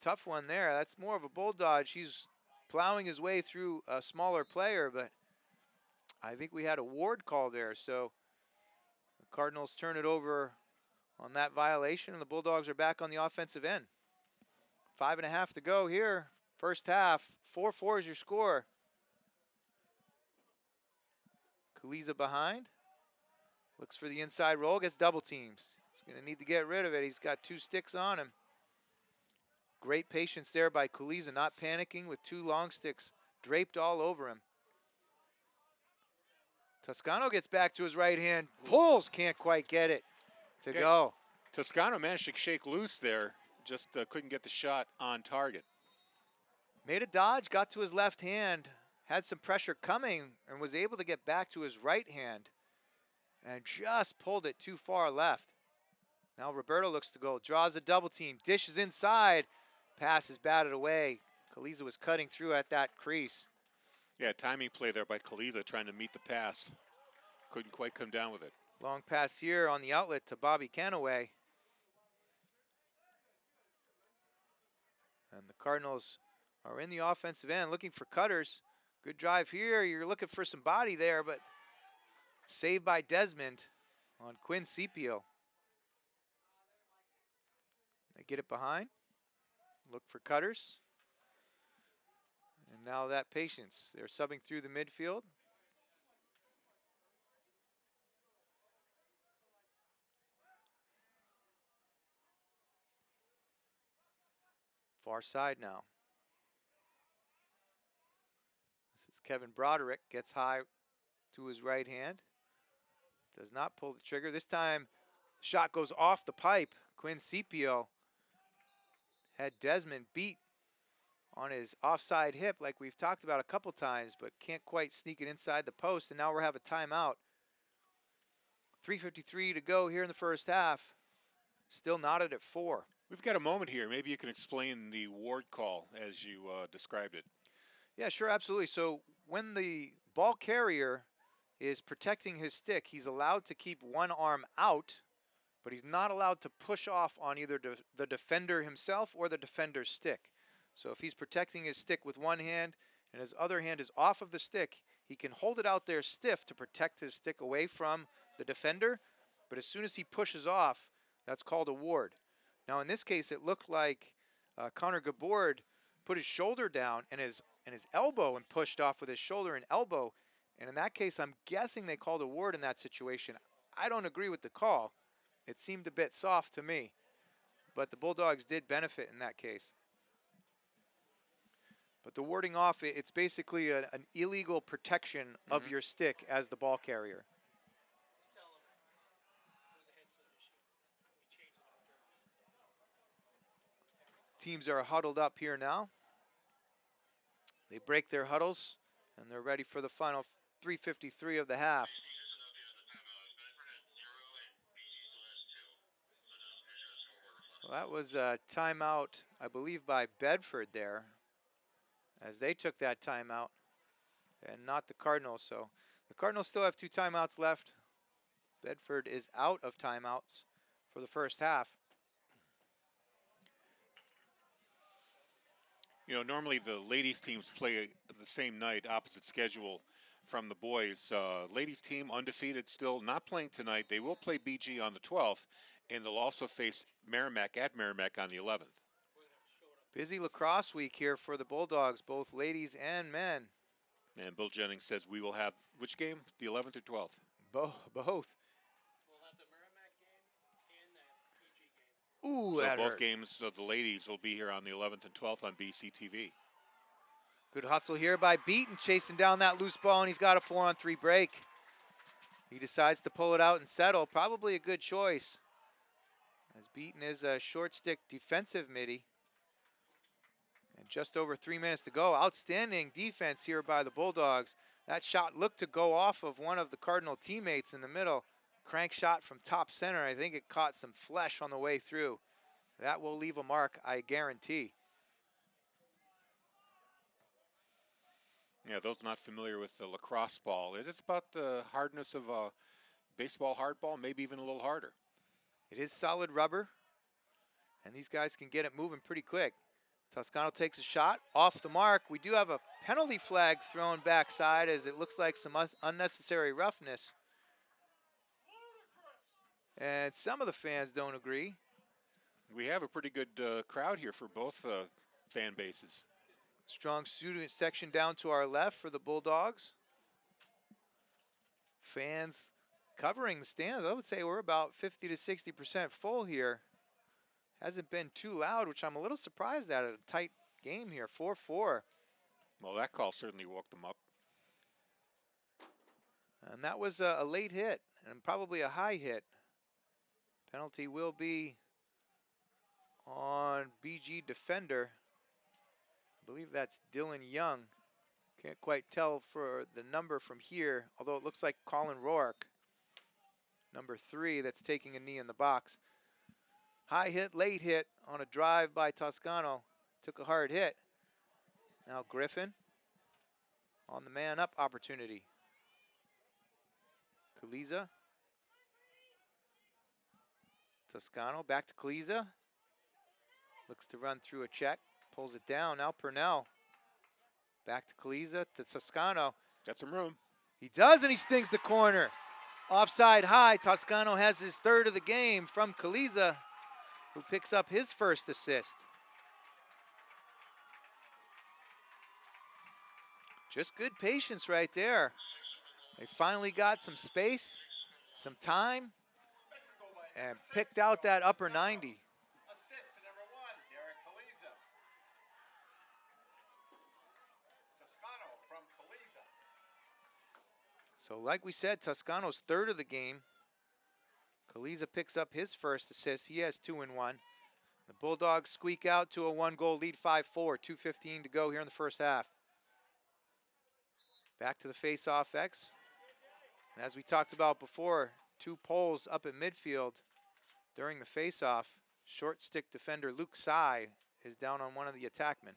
Tough one there. That's more of a bull dodge. He's plowing his way through a smaller player, but I think we had a ward call there. So the Cardinals turn it over on that violation, and the Bulldogs are back on the offensive end. 5.5 to go here. First half, 4-4 is your score. Kuliza behind. Looks for the inside roll, gets double teams. He's going to need to get rid of it. He's got two sticks on him. Great patience there by Kuliza, not panicking with two long sticks draped all over him. Toscano gets back to his right hand, pulls, can't quite get it to go. Toscano managed to shake loose there, just couldn't get the shot on target. Made a dodge, got to his left hand, had some pressure coming, and was able to get back to his right hand, and just pulled it too far left. Now Roberto looks to go, draws a double team, dishes inside, pass is batted away. Kuliza was cutting through at that crease. Yeah, timing play there by Kuliza trying to meet the pass. Couldn't quite come down with it. Long pass here on the outlet to Bobby Canaway. And the Cardinals are in the offensive end looking for cutters. Good drive here. You're looking for some body there, but saved by Desmond on Quinn Scipio. They get it behind. Look for cutters. And now that patience. They're subbing through the midfield. Far side now. This is Kevin Broderick. Gets high to his right hand. Does not pull the trigger. This time, shot goes off the pipe. Quinn Scipio had Desmond beat on his offside hip like we've talked about a couple times, but can't quite sneak it inside the post, and now we'll have a timeout. 3:53 to go here in the first half. Still knotted at 4. We've got a moment here. Maybe you can explain the ward call as you described it. Yeah, sure, absolutely. So when the ball carrier is protecting his stick, he's allowed to keep one arm out, but he's not allowed to push off on either the defender himself or the defender's stick. So if he's protecting his stick with one hand and his other hand is off of the stick, he can hold it out there stiff to protect his stick away from the defender, but as soon as he pushes off, that's called a ward. Now in this case, it looked like Connor Gabord put his shoulder down and his elbow and pushed off with his shoulder and elbow. And in that case, I'm guessing they called a ward in that situation. I don't agree with the call. It seemed a bit soft to me, but the Bulldogs did benefit in that case. But the warding off, it's basically an illegal protection of your stick as the ball carrier. Teams are huddled up here now. They break their huddles, and they're ready for the final 3:53 of the half. Well, that was a timeout, I believe, by Bedford there, as they took that timeout, and not the Cardinals. So the Cardinals still have 2 timeouts left. Bedford is out of timeouts for the first half. You know, normally the ladies teams play the same night, opposite schedule from the boys. Ladies team undefeated, still not playing tonight. They will play BG on the 12th, and they'll also face Merrimack at Merrimack on the 11th. Busy lacrosse week here for the Bulldogs, both ladies and men. And Bill Jennings says we will have which game? The 11th or 12th? Both. We'll have the Merrimack game and the PG game. Ooh, So that both hurt. games of the ladies will be here on the 11th and 12th on BCTV. Good hustle here by Beaton, chasing down that loose ball, and he's got a 4-on-3 break. He decides to pull it out and settle. Probably a good choice, as Beaton is a short stick defensive middie. And just over 3 minutes to go. Outstanding defense here by the Bulldogs. That shot looked to go off of one of the Cardinal teammates in the middle. Crank shot from top center. I think it caught some flesh on the way through. That will leave a mark, I guarantee. Yeah, those not familiar with the lacrosse ball, it is about the hardness of a baseball hardball, maybe even a little harder. It is solid rubber, and these guys can get it moving pretty quick. Toscano takes a shot off the mark. We do have a penalty flag thrown backside, as it looks like some unnecessary roughness. And some of the fans don't agree. We have a pretty good crowd here for both fan bases. Strong student section down to our left for the Bulldogs. Fans covering the stands. I would say we're about 50 to 60% full here. Hasn't been too loud, which I'm a little surprised at a tight game here, 4-4. Well, that call certainly woke them up. And that was a late hit and probably a high hit. Penalty will be on BG defender. I believe that's Dylan Young. Can't quite tell for the number from here, although it looks like Colin Rourke, number 3, that's taking a knee in the box. High hit, late hit on a drive by Toscano. Took a hard hit. Now Griffin on the man up opportunity. Kaliza. Toscano back to Kaliza. Looks to run through a check. Pulls it down. Now Purnell. Back to Kaliza to Toscano. Got some room. He does, and he stings the corner. Offside high. Toscano has his 3rd of the game from Kaliza, who picks up his first assist. Just good patience right there. They finally got some space, some time, and picked out that upper 90. Assist to number 1, Derek Kaliza. Toscano from Kaliza. So like we said, Toscano's 3rd of the game. Kaliza picks up his first assist. He has 2 and 1. The Bulldogs squeak out to a 1-goal lead, 5-4. 2:15 to go here in the first half. Back to the face-off X. And as we talked about before, 2 poles up at midfield during the face-off. Short stick defender Luke Tsai is down on one of the attackmen.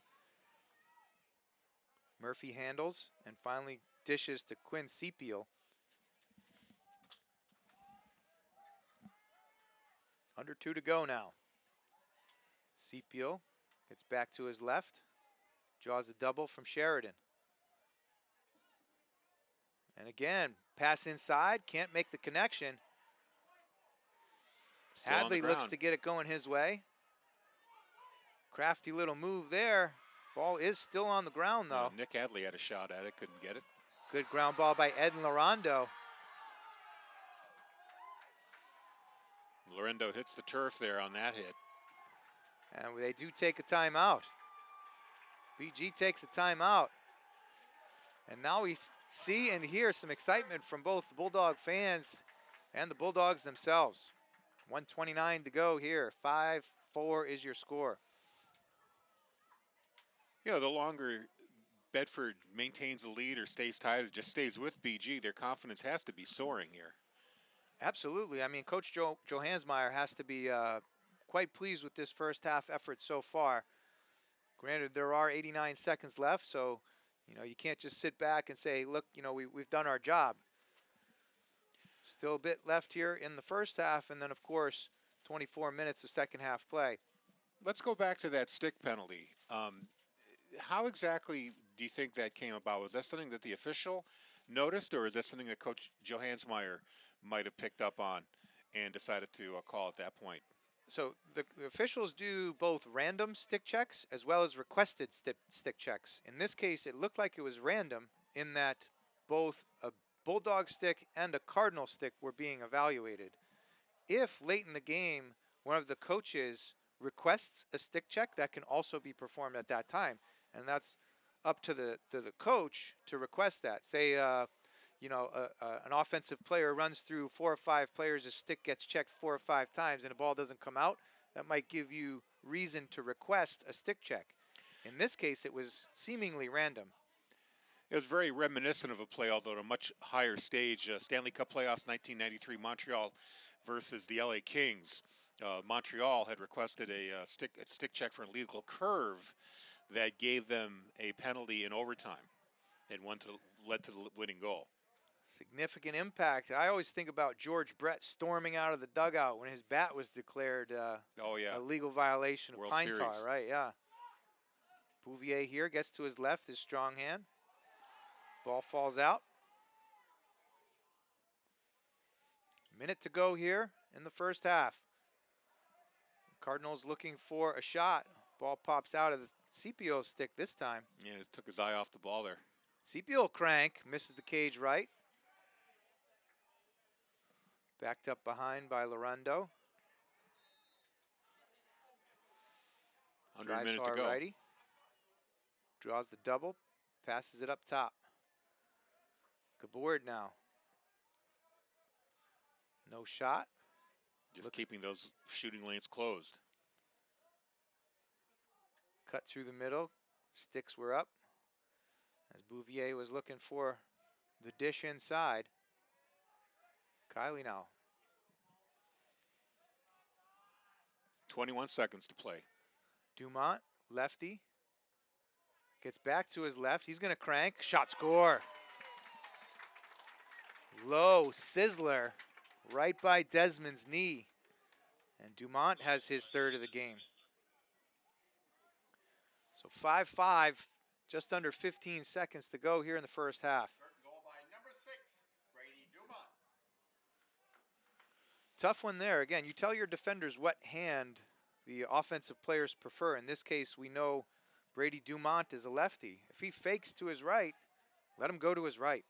Murphy handles and finally dishes to Quinn Sepiel. Under 2 to go now. Sepiel gets back to his left, draws a double from Sheridan. And again, pass inside, can't make the connection. Still on the Hadley looks ground. to get it going his way. Crafty little move there. Ball is still on the ground though. Nick Hadley had a shot at it, couldn't get it. Good ground ball by Ed Larondo. Lorendo hits the turf there on that hit. And they do take a timeout. BG takes a timeout. And now we see and hear some excitement from both the Bulldog fans and the Bulldogs themselves. 1:29 to go here. 5-4 is your score. You know, the longer Bedford maintains the lead or stays tied, or just stays with BG, their confidence has to be soaring here. Absolutely. I mean, Coach Joe Hansmeyer has to be quite pleased with this first half effort so far. Granted, there are 89 seconds left, so you know you can't just sit back and say, look, you know, we've done our job. Still a bit left here in the first half, and then of course 24 minutes of second half play. Let's go back to that stick penalty. How exactly do you think that came about? Was that something that the official noticed, or is that something that Coach Joe Hansmeyer might have picked up on and decided to call at that point? So the officials do both random stick checks as well as requested stick checks. In this case, it looked like it was random in that both a Bulldog stick and a Cardinal stick were being evaluated. If late in the game, one of the coaches requests a stick check, that can also be performed at that time. And that's up to the coach to request that. Say, you know, an offensive player runs through 4 or 5 players, his stick gets checked 4 or 5 times, and the ball doesn't come out. That might give you reason to request a stick check. In this case, it was seemingly random. It was very reminiscent of a play, although at a much higher stage. Stanley Cup playoffs 1993, Montreal versus the LA Kings. Montreal had requested a stick check for an illegal curve that gave them a penalty in overtime and led to the winning goal. Significant impact. I always think about George Brett storming out of the dugout when his bat was declared a legal violation of World pine Series. tar, right? Yeah. Bouvier here gets to his left, his strong hand. Ball falls out. Minute to go here in the first half. Cardinals looking for a shot. Ball pops out of the Sepiel's stick this time. Yeah, it took his eye off the ball there. Sepiel crank, misses the cage right. Backed up behind by Larondo. 100 minutes to go. Righty. Draws the double, passes it up top. Gabord now. No shot. Just keeping those shooting lanes closed. Cut through the middle. Sticks were up. As Bouvier was looking for the dish inside. Kiley now. 21 seconds to play. Dumont, lefty. Gets back to his left. He's going to crank. Shot score. Low sizzler right by Desmond's knee. And Dumont has his third of the game. So 5-5, just under 15 seconds to go here in the first half. Curtain goal by number 6, Brady Dumont. Tough one there. Again, you tell your defenders what hand the offensive players prefer. In this case, we know Brady Dumont is a lefty. If he fakes to his right, let him go to his right.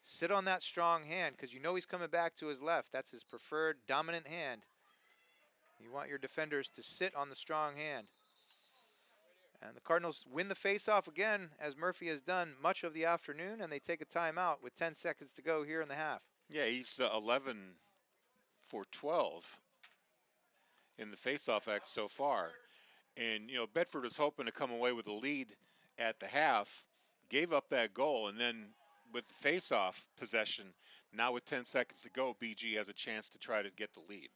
Sit on that strong hand because you know he's coming back to his left. That's his preferred dominant hand. You want your defenders to sit on the strong hand. And the Cardinals win the faceoff again, as Murphy has done much of the afternoon, and they take a timeout with 10 seconds to go here in the half. Yeah, he's 11 for 12 in the faceoff act so far. And, you know, Bedford was hoping to come away with a lead at the half, gave up that goal, and then with the faceoff possession, now with 10 seconds to go, BG has a chance to try to get the lead.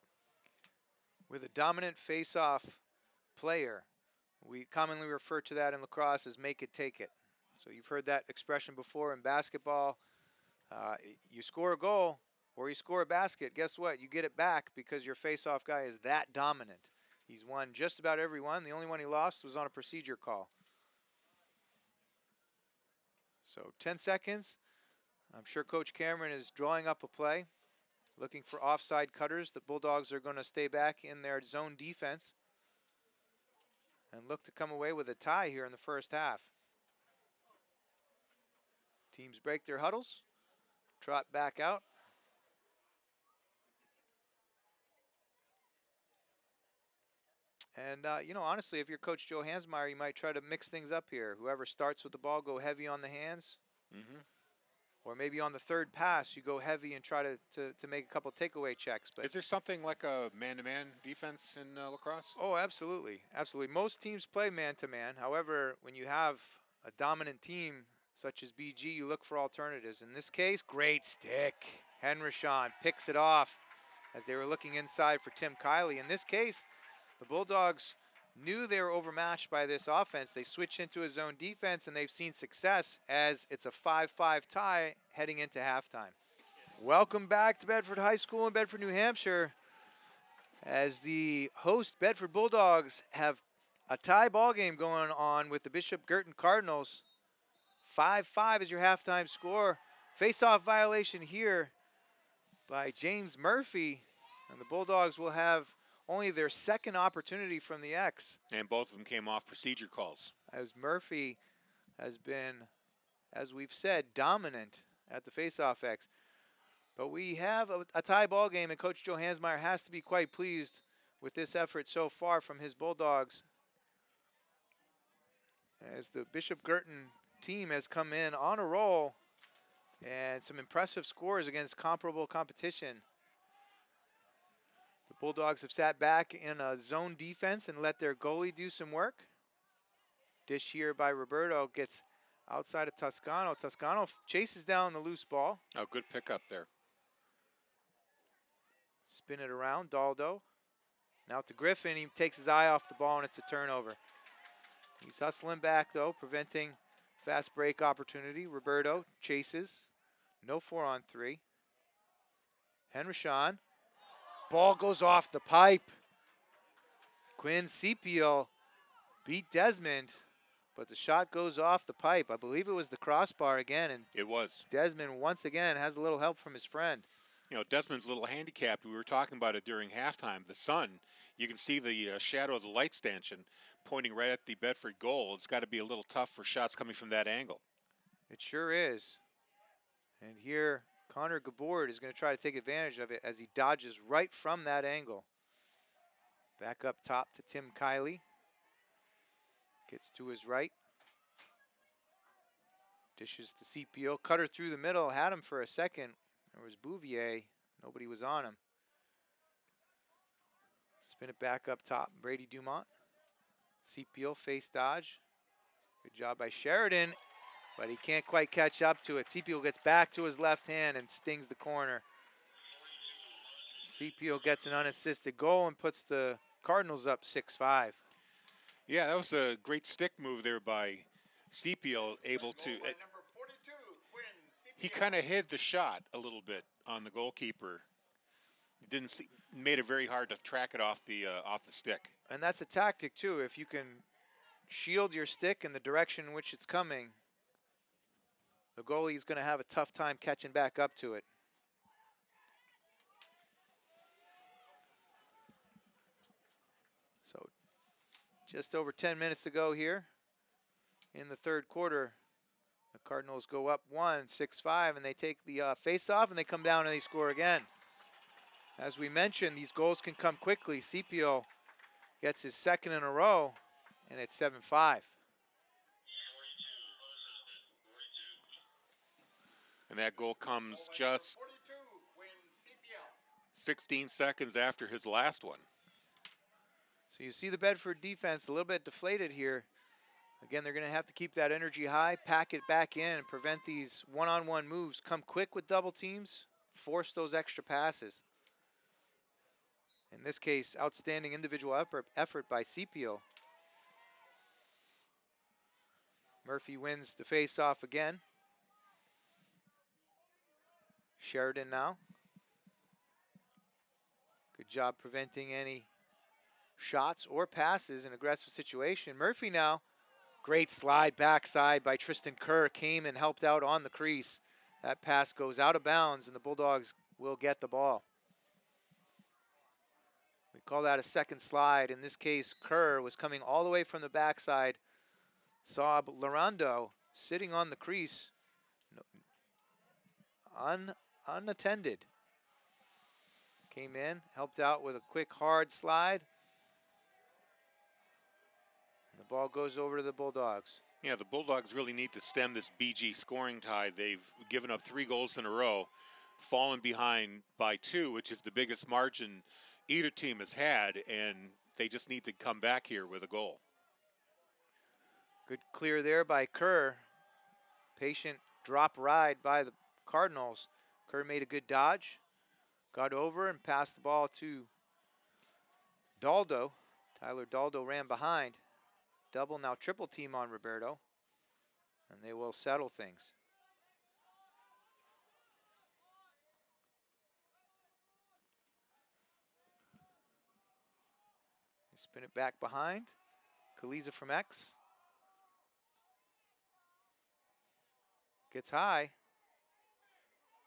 With a dominant faceoff player, we commonly refer to that in lacrosse as make it, take it. So you've heard that expression before in basketball. You score a goal or you score a basket, guess what? You get it back because your face-off guy is that dominant. He's won just about every one. The only one he lost was on a procedure call. So 10 seconds. I'm sure Coach Cameron is drawing up a play, looking for offside cutters. The Bulldogs are going to stay back in their zone defense and look to come away with a tie here in the first half. Teams break their huddles, trot back out. And, honestly, if you're Coach Joe Hansmeyer, you might try to mix things up here. Whoever starts with the ball, go heavy on the hands. Mm-hmm. Or maybe on the third pass, you go heavy and try to make a couple takeaway checks. But is there something like a man-to-man defense in lacrosse? Oh, absolutely. Absolutely. Most teams play man-to-man. However, when you have a dominant team such as BG, you look for alternatives. In this case, great stick. Henrishon picks it off as they were looking inside for Tim Kiley. In this case, the Bulldogs knew they were overmatched by this offense. They switched into a zone defense, and they've seen success as it's a 5-5 tie heading into halftime. Welcome back to Bedford High School in Bedford, New Hampshire, as the host Bedford Bulldogs have a tie ball game going on with the Bishop Girton Cardinals. 5-5 is your halftime score. Face-off violation here by James Murphy, and the Bulldogs will have only their second opportunity from the X. And both of them came off procedure calls. As Murphy has been, as we've said, dominant at the face-off X. But we have a tie ball game, and Coach Joe Hansmeyer has to be quite pleased with this effort so far from his Bulldogs, as the Bishop Girton team has come in on a roll and some impressive scores against comparable competition. The Bulldogs have sat back in a zone defense and let their goalie do some work. Dish here by Roberto gets outside of Toscano. Toscano chases down the loose ball. Oh, good pickup there. Spin it around, Daldo. Now to Griffin, he takes his eye off the ball and it's a turnover. He's hustling back though, preventing fast break opportunity. Roberto chases, no 4-on-3. Henrishon, ball goes off the pipe. Quinn Sepio beat Desmond, but the shot goes off the pipe. I believe it was the crossbar again, and it was. Desmond once again has a little help from his friend. You know, Desmond's a little handicapped. We were talking about it during halftime. The sun, you can see the shadow of the light stanchion pointing right at the Bedford goal. It's got to be a little tough for shots coming from that angle. It sure is. And here, Connor Gabord is going to try to take advantage of it as he dodges right from that angle. Back up top to Tim Kiley. Gets to his right. Dishes to CPO. Cutter through the middle. Had him for a second. There was Bouvier. Nobody was on him. Spin it back up top. Brady Dumont. CPO face dodge. Good job by Sheridan, but he can't quite catch up to it. CPO gets back to his left hand and stings the corner. CPO gets an unassisted goal and puts the Cardinals up 6-5. Yeah, that was a great stick move there by CPO, able to... he kind of hid the shot a little bit on the goalkeeper. Didn't see, made it very hard to track it off the stick. And that's a tactic too. If you can shield your stick in the direction in which it's coming, the goalie's going to have a tough time catching back up to it. So just over 10 minutes to go here in the third quarter. The Cardinals go up 6-5, and they take the face-off, and they come down and they score again. As we mentioned, these goals can come quickly. CPO gets his second in a row, and it's 7-5. And that goal comes just 16 seconds after his last one. So you see the Bedford defense a little bit deflated here. Again, they're going to have to keep that energy high, pack it back in, and prevent these one-on-one moves. Come quick with double teams, force those extra passes. In this case, outstanding individual effort by CPO. Murphy wins the face-off again. Sheridan now. Good job preventing any shots or passes in aggressive situation. Murphy now. Great slide backside by Tristan Kerr. Came and helped out on the crease. That pass goes out of bounds, and the Bulldogs will get the ball. We call that a second slide. In this case, Kerr was coming all the way from the backside. Saw Lorando sitting on the crease, unattended. Came in, helped out with a quick, hard slide. And the ball goes over to the Bulldogs. Yeah, the Bulldogs really need to stem this BG scoring tide. They've given up 3 goals in a row, fallen behind by 2, which is the biggest margin either team has had, and they just need to come back here with a goal. Good clear there by Kerr. Patient drop ride by the Cardinals. Kerr made a good dodge, got over and passed the ball to Daldo. Tyler Daldo ran behind. Double, now triple team on Roberto, and they will settle things. They spin it back behind. Kaliza from X. Gets high.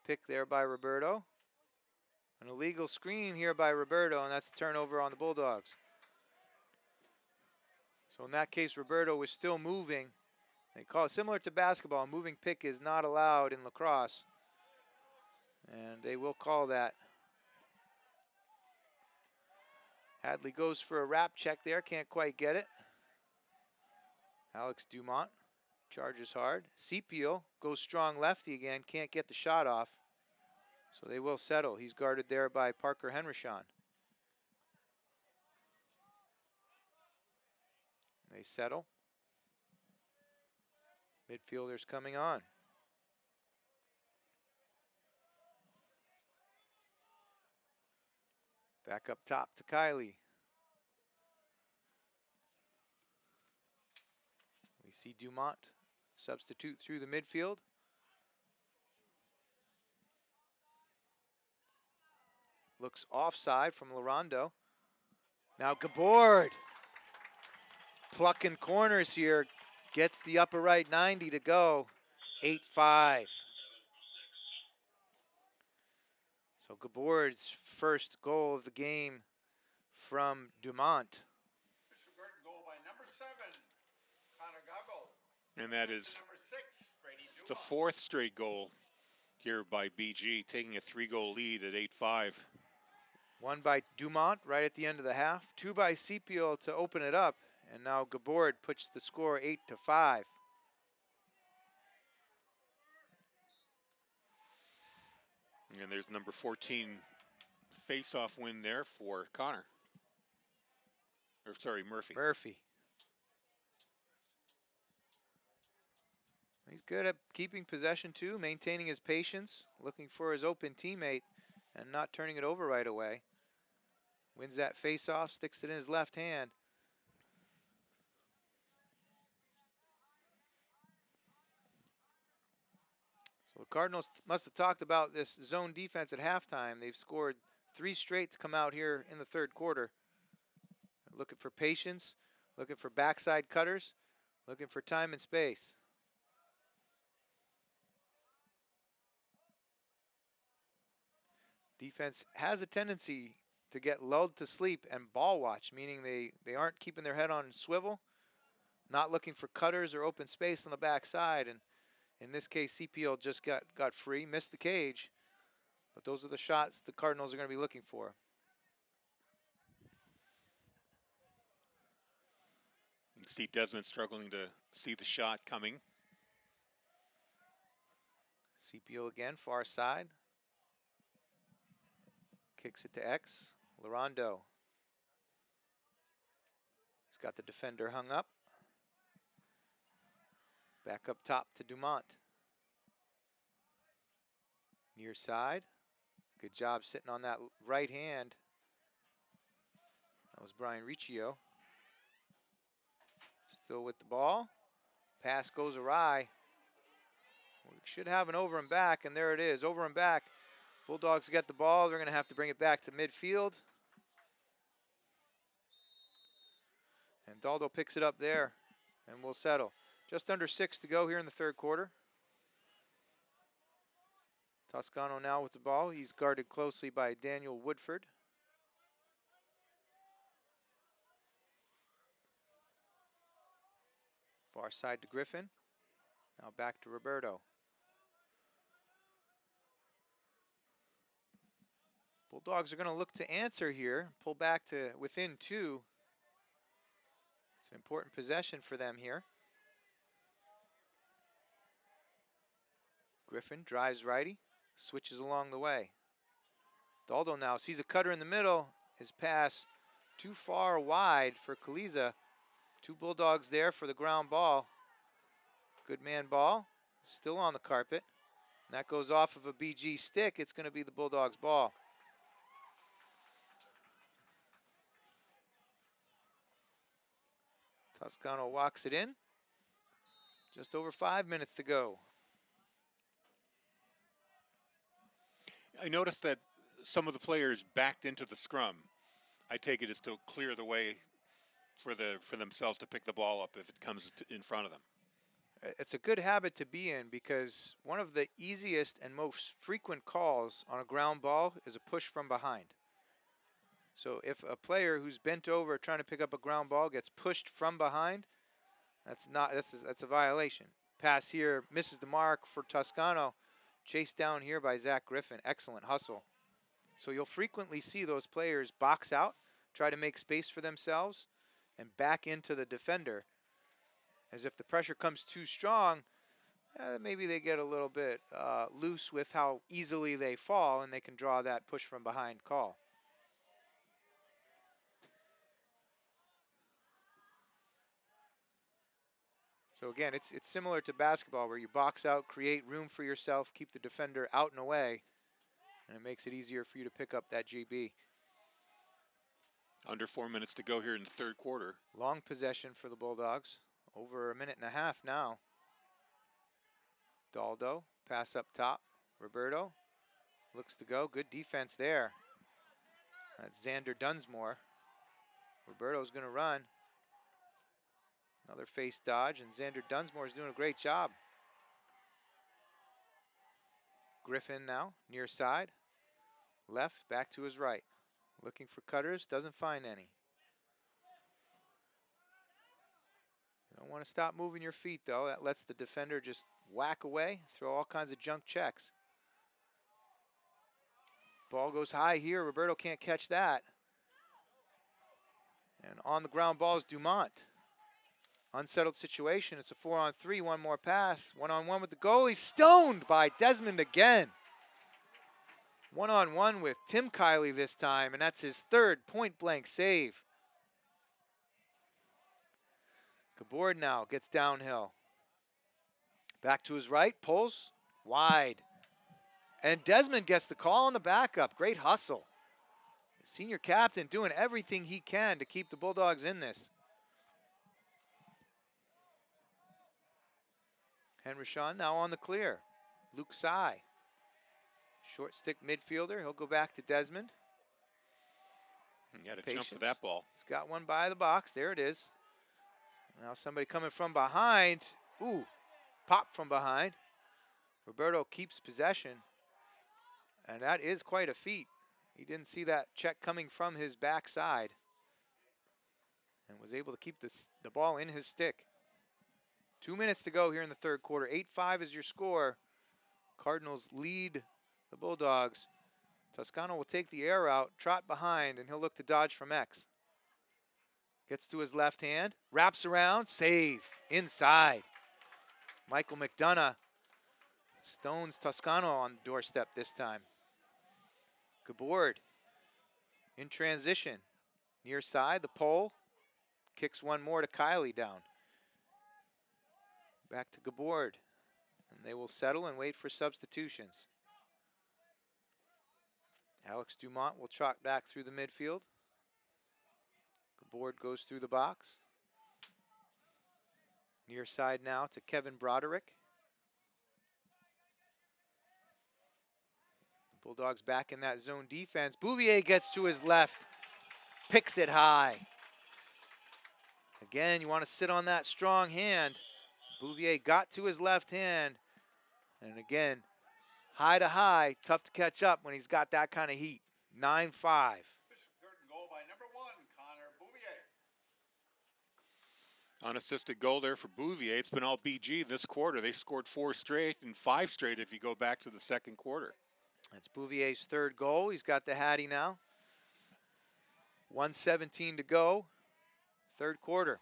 Pick there by Roberto. An illegal screen here by Roberto, and that's a turnover on the Bulldogs. So in that case, Roberto was still moving. They call it similar to basketball. A moving pick is not allowed in lacrosse. And they will call that. Hadley goes for a wrap check there. Can't quite get it. Alex Dumont charges hard. Sepio goes strong lefty again. Can't get the shot off. So they will settle. He's guarded there by Parker Henrichon. They settle. Midfielders coming on. Back up top to Kylie. We see Dumont substitute through the midfield. Looks offside from Lorando. Now Gabord. Plucking corners here. Gets the upper right 90 to go. 8-5. So Gabord's first goal of the game from Dumont. Burton goal by number 7, Connor Guggle. And that is Number 6, Brady the Dumont. 4th straight goal here by BG, taking a 3-goal lead at 8-5. One by Dumont right at the end of the half. 2 by Sepio to open it up. And now Gabord puts the score 8-5. And there's number 14 face-off win there for Connor. Or sorry, Murphy. Murphy. He's good at keeping possession too, maintaining his patience, looking for his open teammate, and not turning it over right away. Wins that face-off, sticks it in his left hand. So the Cardinals must have talked about this zone defense at halftime. They've scored 3 straight to come out here in the third quarter. Looking for patience, looking for backside cutters, looking for time and space. Defense has a tendency to get lulled to sleep and ball watch, meaning they aren't keeping their head on swivel, not looking for cutters or open space on the backside. And in this case, CPL just got free, missed the cage, but those are the shots the Cardinals are going to be looking for. You can see Desmond struggling to see the shot coming. CPO again, far side. Kicks it to X. Lorando. He's got the defender hung up. Back up top to Dumont. Near side. Good job sitting on that right hand. That was Brian Riccio. Still with the ball. Pass goes awry. We should have an over and back, and there it is, over and back. Bulldogs get the ball. They're going to have to bring it back to midfield. And Daldo picks it up there, and we'll settle. Just under 6 to go here in the third quarter. Toscano now with the ball. He's guarded closely by Daniel Woodford. Far side to Griffin. Now back to Roberto. Bulldogs are going to look to answer here. Pull back to within 2. It's an important possession for them here. Griffin drives righty. Switches along the way. Daldo now sees a cutter in the middle. His pass too far wide for Kaliza. 2 Bulldogs there for the ground ball. Good man ball. Still on the carpet. And that goes off of a BG stick. It's going to be the Bulldogs ball. Toscano walks it in. Just over 5 minutes to go. I noticed that some of the players backed into the scrum. I take it as to clear the way for themselves to pick the ball up if it comes in front of them. It's a good habit to be in because one of the easiest and most frequent calls on a ground ball is a push from behind. So if a player who's bent over trying to pick up a ground ball gets pushed from behind, that's a violation. Pass here misses the mark for Toscano. Chased down here by Zach Griffin. Excellent hustle. So you'll frequently see those players box out, try to make space for themselves, and back into the defender. As if the pressure comes too strong, maybe they get a little bit loose with how easily they fall, and they can draw that push from behind call. So again, it's similar to basketball where you box out, create room for yourself, keep the defender out and away, and it makes it easier for you to pick up that GB. Under 4 minutes to go here in the third quarter. Long possession for the Bulldogs. Over 1.5 minutes now. Daldo, pass up top. Roberto looks to go. Good defense there. That's Xander Dunsmore. Roberto's going to run. Another face dodge, and Xander Dunsmore is doing a great job. Griffin now, near side. Left, back to his right. Looking for cutters, doesn't find any. You don't want to stop moving your feet, though. That lets the defender just whack away, throw all kinds of junk checks. Ball goes high here. Roberto can't catch that. And on the ground ball is Dumont. Unsettled situation. It's a 4-on-3. One more pass. 1-on-1 with the goalie. Stoned by Desmond again. 1-on-1 with Tim Kiley this time, and that's his 3rd point-blank save. Gabord now gets downhill. Back to his right. Pulls. Wide. And Desmond gets the call on the backup. Great hustle. Senior captain doing everything he can to keep the Bulldogs in this. Henry Shawn now on the clear. Luke Tsai. Short stick midfielder. He'll go back to Desmond. You got to jump for that ball. He's got one by the box. There it is. Now somebody coming from behind. Ooh, pop from behind. Roberto keeps possession. And that is quite a feat. He didn't see that check coming from his backside. And was able to keep the ball in his stick. 2 minutes to go here in the third quarter. 8-5 is your score. Cardinals lead the Bulldogs. Toscano will take the air out, trot behind, and he'll look to dodge from X. Gets to his left hand, wraps around, save, inside. Michael McDonough stones Toscano on the doorstep this time. Gabord in transition. Near side, the pole. Kicks one more to Kiley down. Back to Gabord. And they will settle and wait for substitutions. Alex Dumont will trot back through the midfield. Gabord goes through the box. Near side now to Kevin Broderick. Bulldogs back in that zone defense. Bouvier gets to his left, picks it high. Again, you want to sit on that strong hand. Bouvier got to his left hand. And again, high to high, tough to catch up when he's got that kind of heat. 9-5. Bishop Girton goal by number 1, Connor Bouvier. Unassisted goal there for Bouvier. It's been all BG this quarter. They scored 4 straight and 5 straight if you go back to the second quarter. That's Bouvier's third goal. He's got the Hattie now. 1:17 to go, third quarter.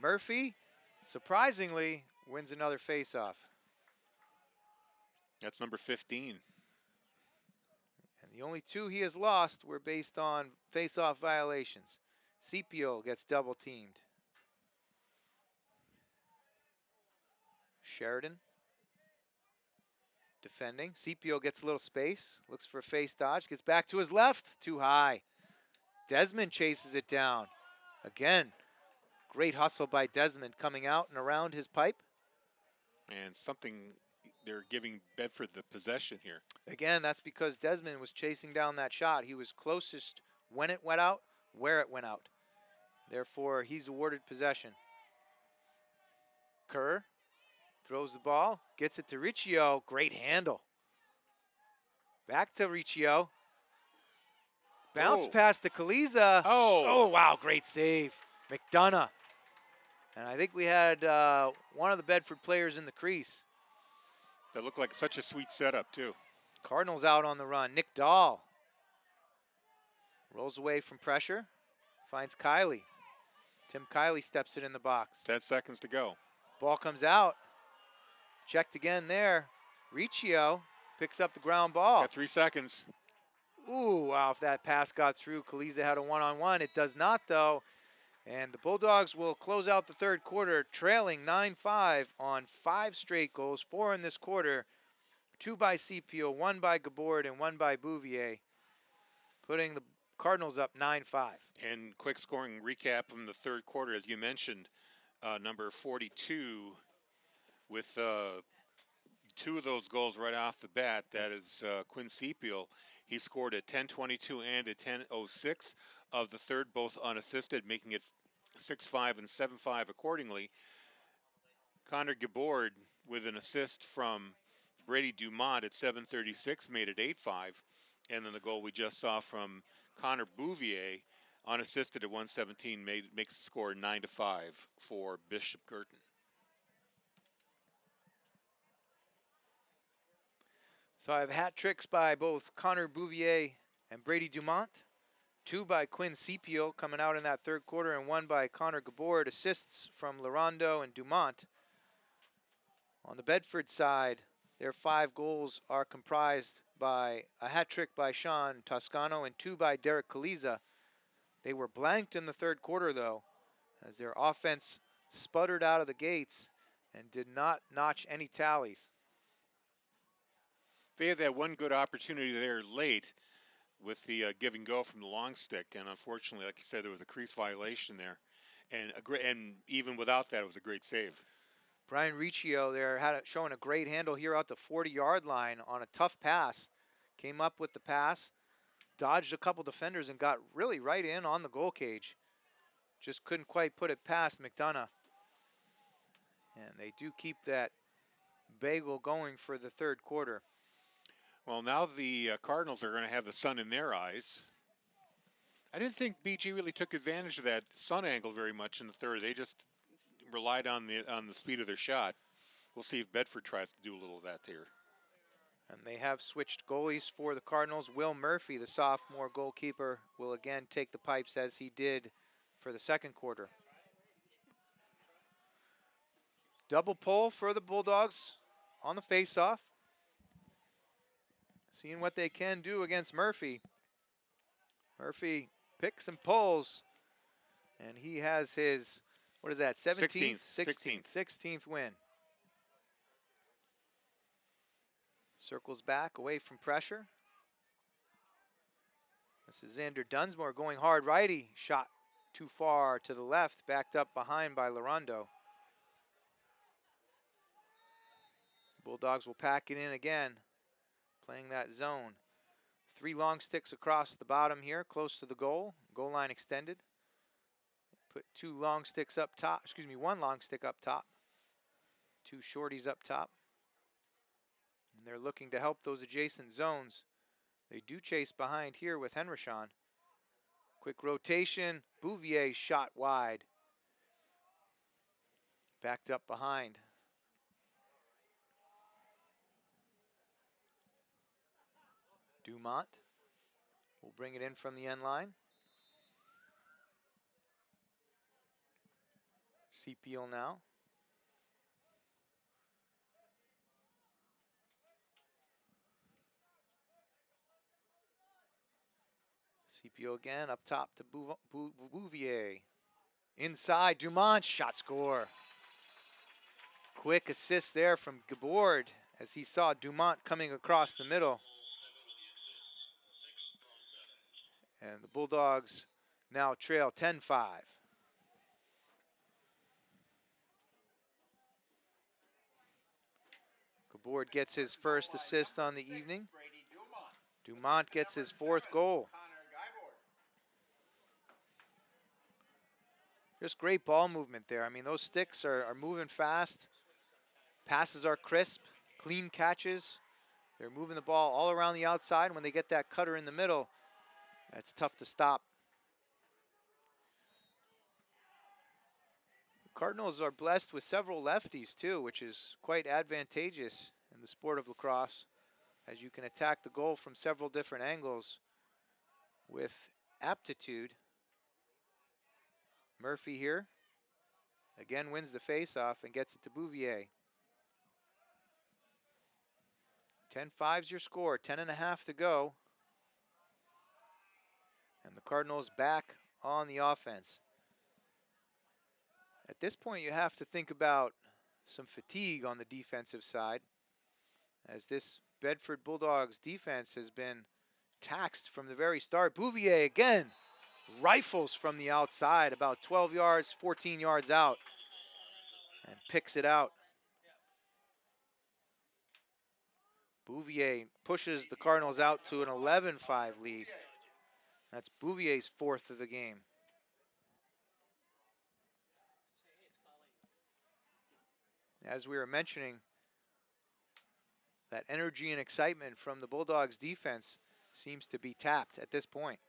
Murphy, surprisingly, wins another faceoff. That's number 15. And the only 2 he has lost were based on faceoff violations. Scipio gets double teamed. Sheridan defending. Scipio gets a little space, looks for a face dodge, gets back to his left, too high. Desmond chases it down. Again, great hustle by Desmond coming out and around his pipe. And something, they're giving Bedford the possession here. Again, that's because Desmond was chasing down that shot. He was closest when it went out, where it went out. Therefore, he's awarded possession. Kerr throws the ball, gets it to Riccio. Great handle. Back to Riccio. Bounce pass to Kaliza. Oh, wow, great save. McDonough. And I think we had one of the Bedford players in the crease. That looked like such a sweet setup, too. Cardinals out on the run. Nick Dahl rolls away from pressure, finds Kiley. Tim Kiley steps it in the box. 10 seconds to go. Ball comes out. Checked again there. Riccio picks up the ground ball. Got 3 seconds. Ooh, wow, if that pass got through, Kaliza had a one-on-one. It does not, though. And the Bulldogs will close out the third quarter, trailing 9-5 on 5 straight goals, 4 in this quarter. 2 by Scipio, 1 by Gabord, and 1 by Bouvier, putting the Cardinals up 9-5. And quick scoring recap from the third quarter, as you mentioned, number 42 with 2 of those goals right off the bat. That is Quinn Scipio. He scored a 10:22 and a 10:06 of the third, both unassisted, making it 6-5 and 7-5 accordingly. Connor Gabord with an assist from Brady Dumont at 7:36 made it 8-5. And then the goal we just saw from Connor Bouvier, unassisted at 1:17, makes the score 9-5 for Bishop Girton. So I have hat tricks by both Connor Bouvier and Brady Dumont. 2 by Quinn Scipio coming out in that third quarter, and 1 by Connor Gabord. Assists from Larondo and Dumont. On the Bedford side, their 5 goals are comprised by a hat trick by Sean Toscano and 2 by Derek Kaliza. They were blanked in the third quarter, though, as their offense sputtered out of the gates and did not notch any tallies. They had that one good opportunity there late with the give and go from the long stick, and unfortunately, like you said, there was a crease violation there, and even without that, it was a great save. Brian Riccio there showing a great handle here out the 40-yard line on a tough pass. Came up with the pass, dodged a couple defenders, and got really right in on the goal cage. Just couldn't quite put it past McDonough. And they do keep that bagel going for the third quarter. Well, now the Cardinals are going to have the sun in their eyes. I didn't think BG really took advantage of that sun angle very much in the third. They just relied on the speed of their shot. We'll see if Bedford tries to do a little of that here. And they have switched goalies for the Cardinals. Will Murphy, the sophomore goalkeeper, will again take the pipes as he did for the second quarter. Double pull for the Bulldogs on the faceoff. Seeing what they can do against Murphy. Murphy picks and pulls, and he has his, what is that, 17th? 16th win. Circles back away from pressure. This is Xander Dunsmore going hard righty. Shot too far to the left, backed up behind by Larondo. Bulldogs will pack it in again, playing that zone. 3 long sticks across the bottom here, close to the goal. Goal line extended. Put 2 long sticks up top, 1 long stick up top. 2 shorties up top. And they're looking to help those adjacent zones. They do chase behind here with Henrishon. Quick rotation, Bouvier shot wide. Backed up behind. Dumont will bring it in from the end line. CPL now. CPO again, up top to Bouvier. Inside, Dumont, shot score. Quick assist there from Gabord as he saw Dumont coming across the middle. And the Bulldogs now trail 10-5. Gabord gets his first assist on the evening. Dumont gets his 4th goal. Just great ball movement there. I mean, those sticks are moving fast. Passes are crisp, clean catches. They're moving the ball all around the outside. When they get that cutter in the middle, that's tough to stop. The Cardinals are blessed with several lefties too, which is quite advantageous in the sport of lacrosse, as you can attack the goal from several different angles with aptitude. Murphy here again wins the face-off and gets it to Bouvier. 10-5's your score, 10.5 to go. And the Cardinals back on the offense. At this point, you have to think about some fatigue on the defensive side, as this Bedford Bulldogs defense has been taxed from the very start. Bouvier again rifles from the outside, about 12 yards, 14 yards out, and picks it out. Bouvier pushes the Cardinals out to an 11-5 lead. That's Bouvier's 4th of the game. As we were mentioning, that energy and excitement from the Bulldogs defense seems to be tapped at this point.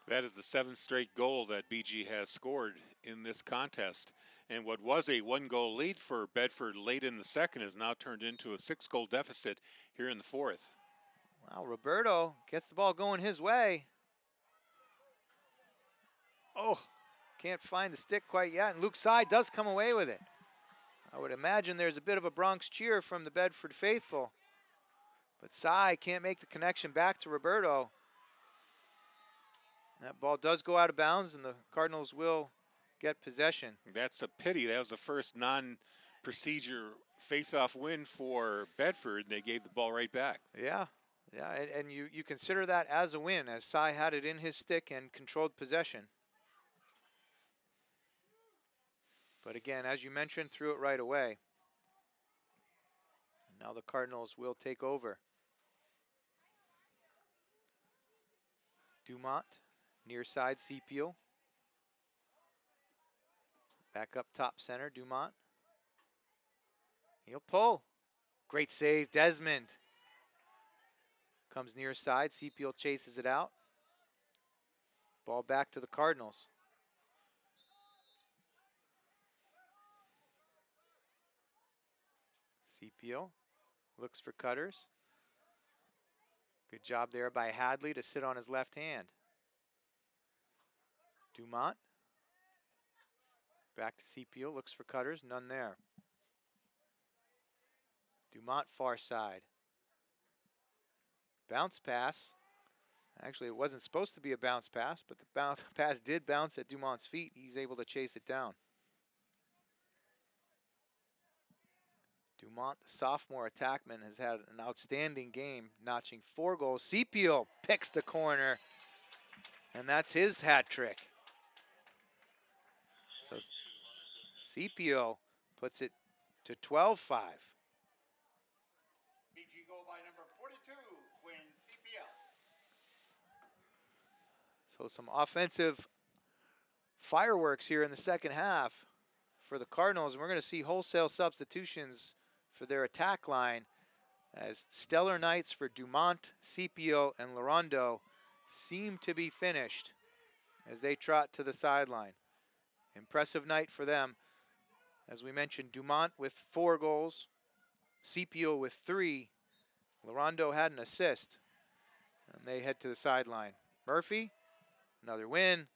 That is the 7th straight goal that BG has scored in this contest. And what was a 1-goal lead for Bedford late in the second has now turned into a 6-goal deficit here in the 4th. Wow, Roberto gets the ball going his way. Oh, can't find the stick quite yet, and Luke Sy does come away with it. I would imagine there's a bit of a Bronx cheer from the Bedford faithful, but Sy can't make the connection back to Roberto. That ball does go out of bounds, and the Cardinals will get possession. That's a pity. That was the first non-procedure face-off win for Bedford, and they gave the ball right back. Yeah, and you consider that as a win, as Sy had it in his stick and controlled possession. But again, as you mentioned, threw it right away. Now the Cardinals will take over. Dumont, near side, Sepio. Back up top center, Dumont. He'll pull. Great save, Desmond. Comes near side, Sepio chases it out. Ball back to the Cardinals. Sepio looks for cutters. Good job there by Hadley to sit on his left hand. Dumont. Back to Sepio, looks for cutters, none there. Dumont far side. Bounce pass. Actually, it wasn't supposed to be a bounce pass, but the bounce pass did bounce at Dumont's feet. He's able to chase it down. Dumont, the sophomore attackman, has had an outstanding game, notching 4 goals. Sepio picks the corner. And that's his hat trick. So CPO puts it to 12-5. BG goal by number 42, Quinn CPL. So some offensive fireworks here in the second half for the Cardinals. And we're going to see wholesale substitutions for their attack line as stellar nights for Dumont, CPO, and Larondo seem to be finished as they trot to the sideline. Impressive night for them. As we mentioned, Dumont with 4 goals, CPO with 3. Larondo had an assist, and they head to the sideline. Murphy, another win.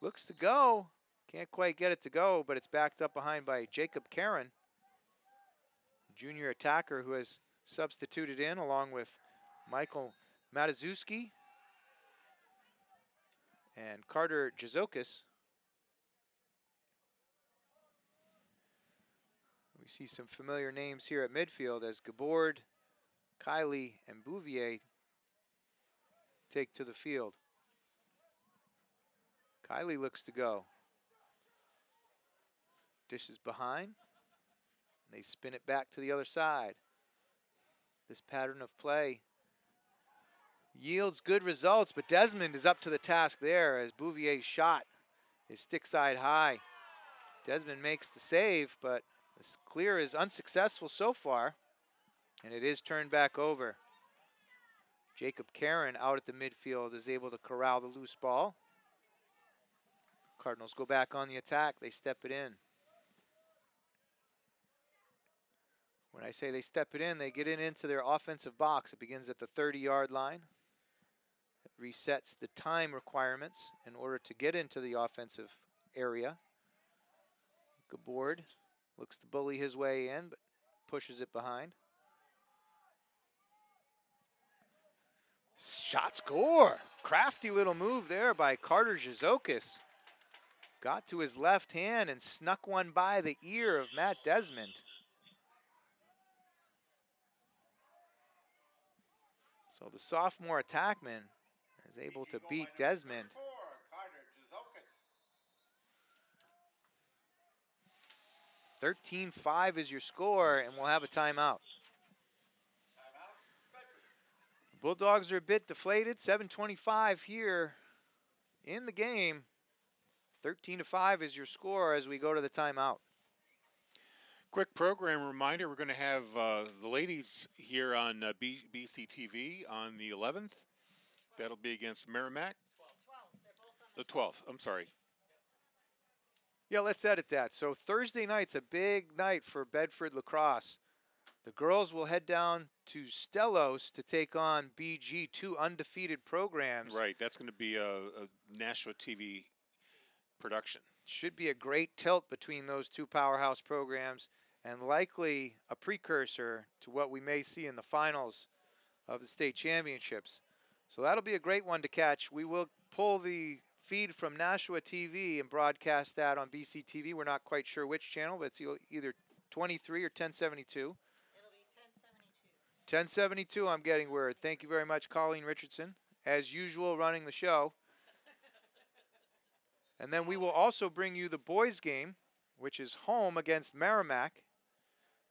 Looks to go. Can't quite get it to go, but it's backed up behind by Jacob Karen, junior attacker who has substituted in along with Michael Matuszewski and Carter Jazokis. We see some familiar names here at midfield as Gabord, Kiley, and Bouvier take to the field. Kiley looks to go. Dishes behind. They spin it back to the other side. This pattern of play yields good results, but Desmond is up to the task there as Bouvier's shot is stick side high. Desmond makes the save, but this clear is unsuccessful so far, and it is turned back over. Jacob Karen out at the midfield is able to corral the loose ball. Cardinals go back on the attack. They step it in. When I say they step it in, they get it into their offensive box. It begins at the 30-yard line. It resets the time requirements in order to get into the offensive area. Gabord looks to bully his way in, but pushes it behind. Shot score. Crafty little move there by Carter Jazokis. Got to his left hand and snuck one by the ear of Matt Desmond. So the sophomore attackman is able to beat Desmond. 13-5 is your score, and we'll have a timeout. The Bulldogs are a bit deflated. 7:25 here in the game. 13-5 is your score as we go to the timeout. Quick program reminder, we're going to have the ladies here on BCTV on the 11th. That'll be against Merrimack. The 12th, I'm sorry. Yeah, let's edit that. So Thursday night's a big night for Bedford Lacrosse. The girls will head down to Stellos to take on BG, 2 undefeated programs. Right, that's going to be a national TV production. Should be a great tilt between those 2 powerhouse programs and likely a precursor to what we may see in the finals of the state championships. So that'll be a great one to catch. We will pull the feed from Nashua TV and broadcast that on BCTV. We're not quite sure which channel, but it's either 23 or 1072. It'll be 1072. 1072, I'm getting word. Thank you very much, Colleen Richardson, as usual, running the show. And then we will also bring you the boys' game, which is home against Merrimack.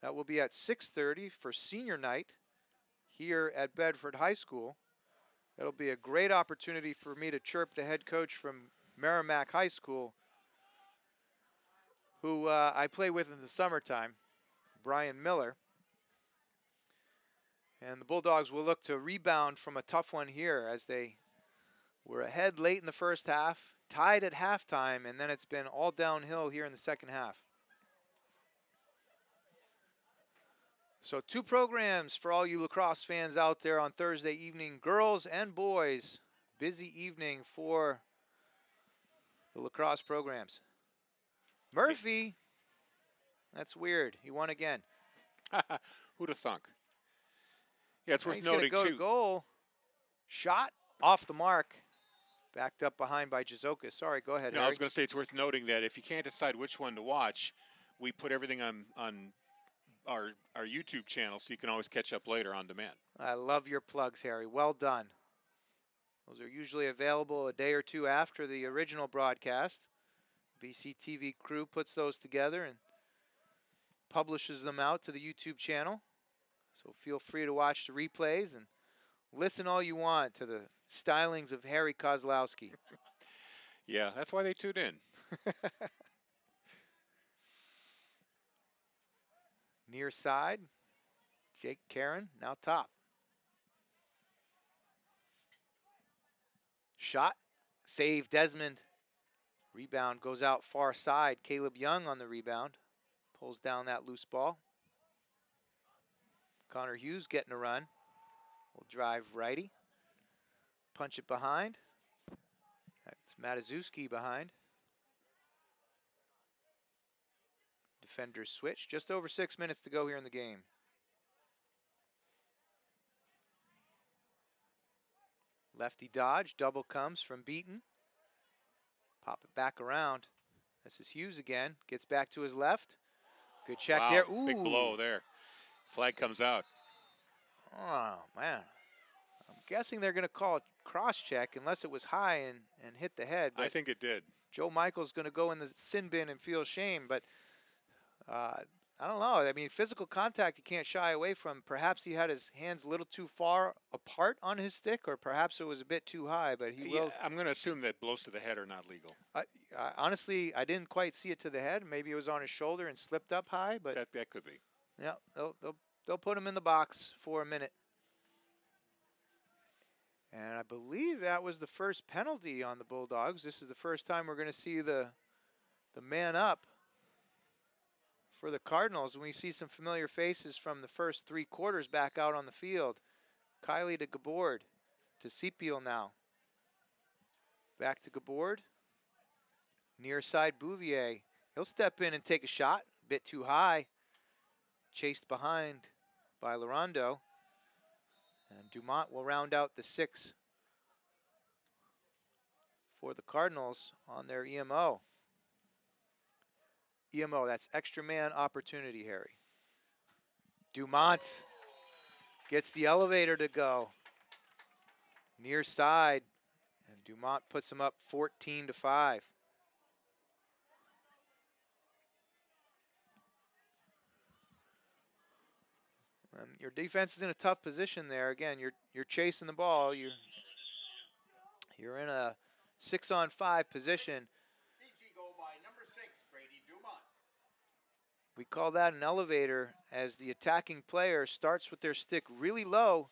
That will be at 6:30 for senior night here at Bedford High School. It'll be a great opportunity for me to chirp the head coach from Merrimack High School, who I play with in the summertime, Brian Miller. And the Bulldogs will look to rebound from a tough one here as they were ahead late in the first half, tied at halftime, and then it's been all downhill here in the second half. So 2 programs for all you lacrosse fans out there on Thursday evening, girls and boys. Busy evening for the lacrosse programs. Murphy, that's weird. He won again. Who'd have thunk? Yeah, it's Now worth he's going to noting, go too. to goal. Shot off the mark. Backed up behind by Jazokis. Sorry, go ahead, No, I Harry. was going to say it's worth noting that if you can't decide which one to watch, we put everything on our YouTube channel so you can always catch up later on demand. I love your plugs, Harry. Well done. Those are usually available a day or two after the original broadcast. BCTV crew puts those together and publishes them out to the YouTube channel. So feel free to watch the replays and listen all you want to the stylings of Harry Kozlowski. Yeah, that's why they tune in. Near side, Jake Karen, now top. Shot, save Desmond. Rebound goes out far side. Caleb Young on the rebound. Pulls down that loose ball. Connor Hughes getting a run. Will drive righty. Punch it behind. That's Mataszewski behind. Defenders switch. Just over 6 minutes to go here in the game. Lefty dodge. Double comes from Beaton. Pop it back around. This is Hughes again. Gets back to his left. Good check Wow, there. Ooh. big blow there. Flag comes out. Oh, man. I'm guessing they're going to call it cross-check unless it was high and hit the head. But I think it did. Joe Michael's going to go in the sin bin and feel shame. But I don't know. I mean, physical contact you can't shy away from. Perhaps he had his hands a little too far apart on his stick, or perhaps it was a bit too high. But he will. I'm going to assume that blows to the head are not legal. Honestly, I didn't quite see it to the head. Maybe it was on his shoulder and slipped up high. But that could be. yeah, they'll put him in the box for a minute. And I believe that was the first penalty on the Bulldogs. This is the first time we're going to see the man up for the Cardinals. And we see some familiar faces from the first 3 quarters back out on the field. Kylie to Gabord, to Sepiel now. Back to Gabord. Near side Bouvier. He'll step in and take a shot. A bit too high. Chased behind by Larondo. And Dumont will round out the 6 for the Cardinals on their EMO. EMO, that's extra man opportunity, Harry. Dumont gets the elevator to go. Near side. And Dumont puts him up 14-5. Your defense is in a tough position there. Again, you're chasing the ball. You're in a 6-on-5 position. PG goal by number 6, Brady Dumont. We call that an elevator, as the attacking player starts with their stick really low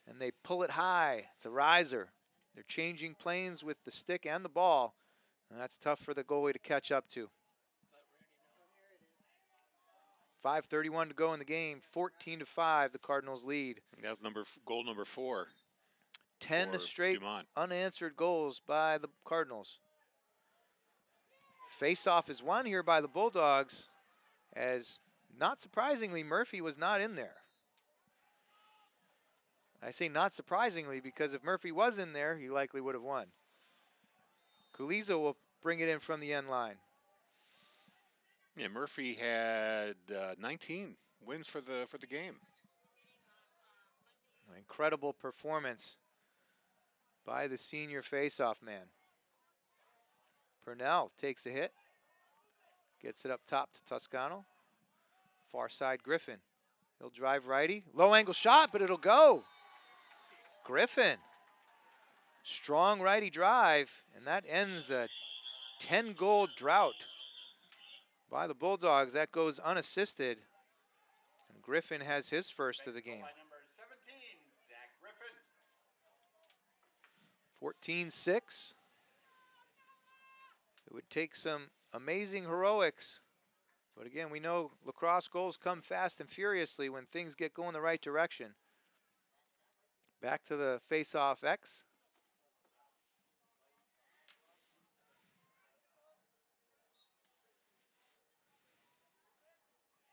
and they pull it high. It's a riser. They're changing planes with the stick and the ball, and that's tough for the goalie to catch up to. 5:31 to go in the game. 14-5, the Cardinals lead. That was goal number 4. 10 for straight Dumont. unanswered goals by the Cardinals. Face-off is won here by the Bulldogs, as not surprisingly, Murphy was not in there. I say not surprisingly because if Murphy was in there, he likely would have won. Kuliza will bring it in from the end line. Yeah, Murphy had 19 wins for the game. An incredible performance by the senior face-off man. Purnell takes a hit. Gets it up top to Toscano. Far side Griffin. He'll drive righty. Low angle shot, but it'll go. Griffin. Strong righty drive, and that ends a 10-goal drought by the Bulldogs. That goes unassisted. And Griffin has his first of the game. By number 17, Zach Griffin. 14-6. It would take some amazing heroics. But again, we know lacrosse goals come fast and furiously when things get going the right direction. Back to the face-off X.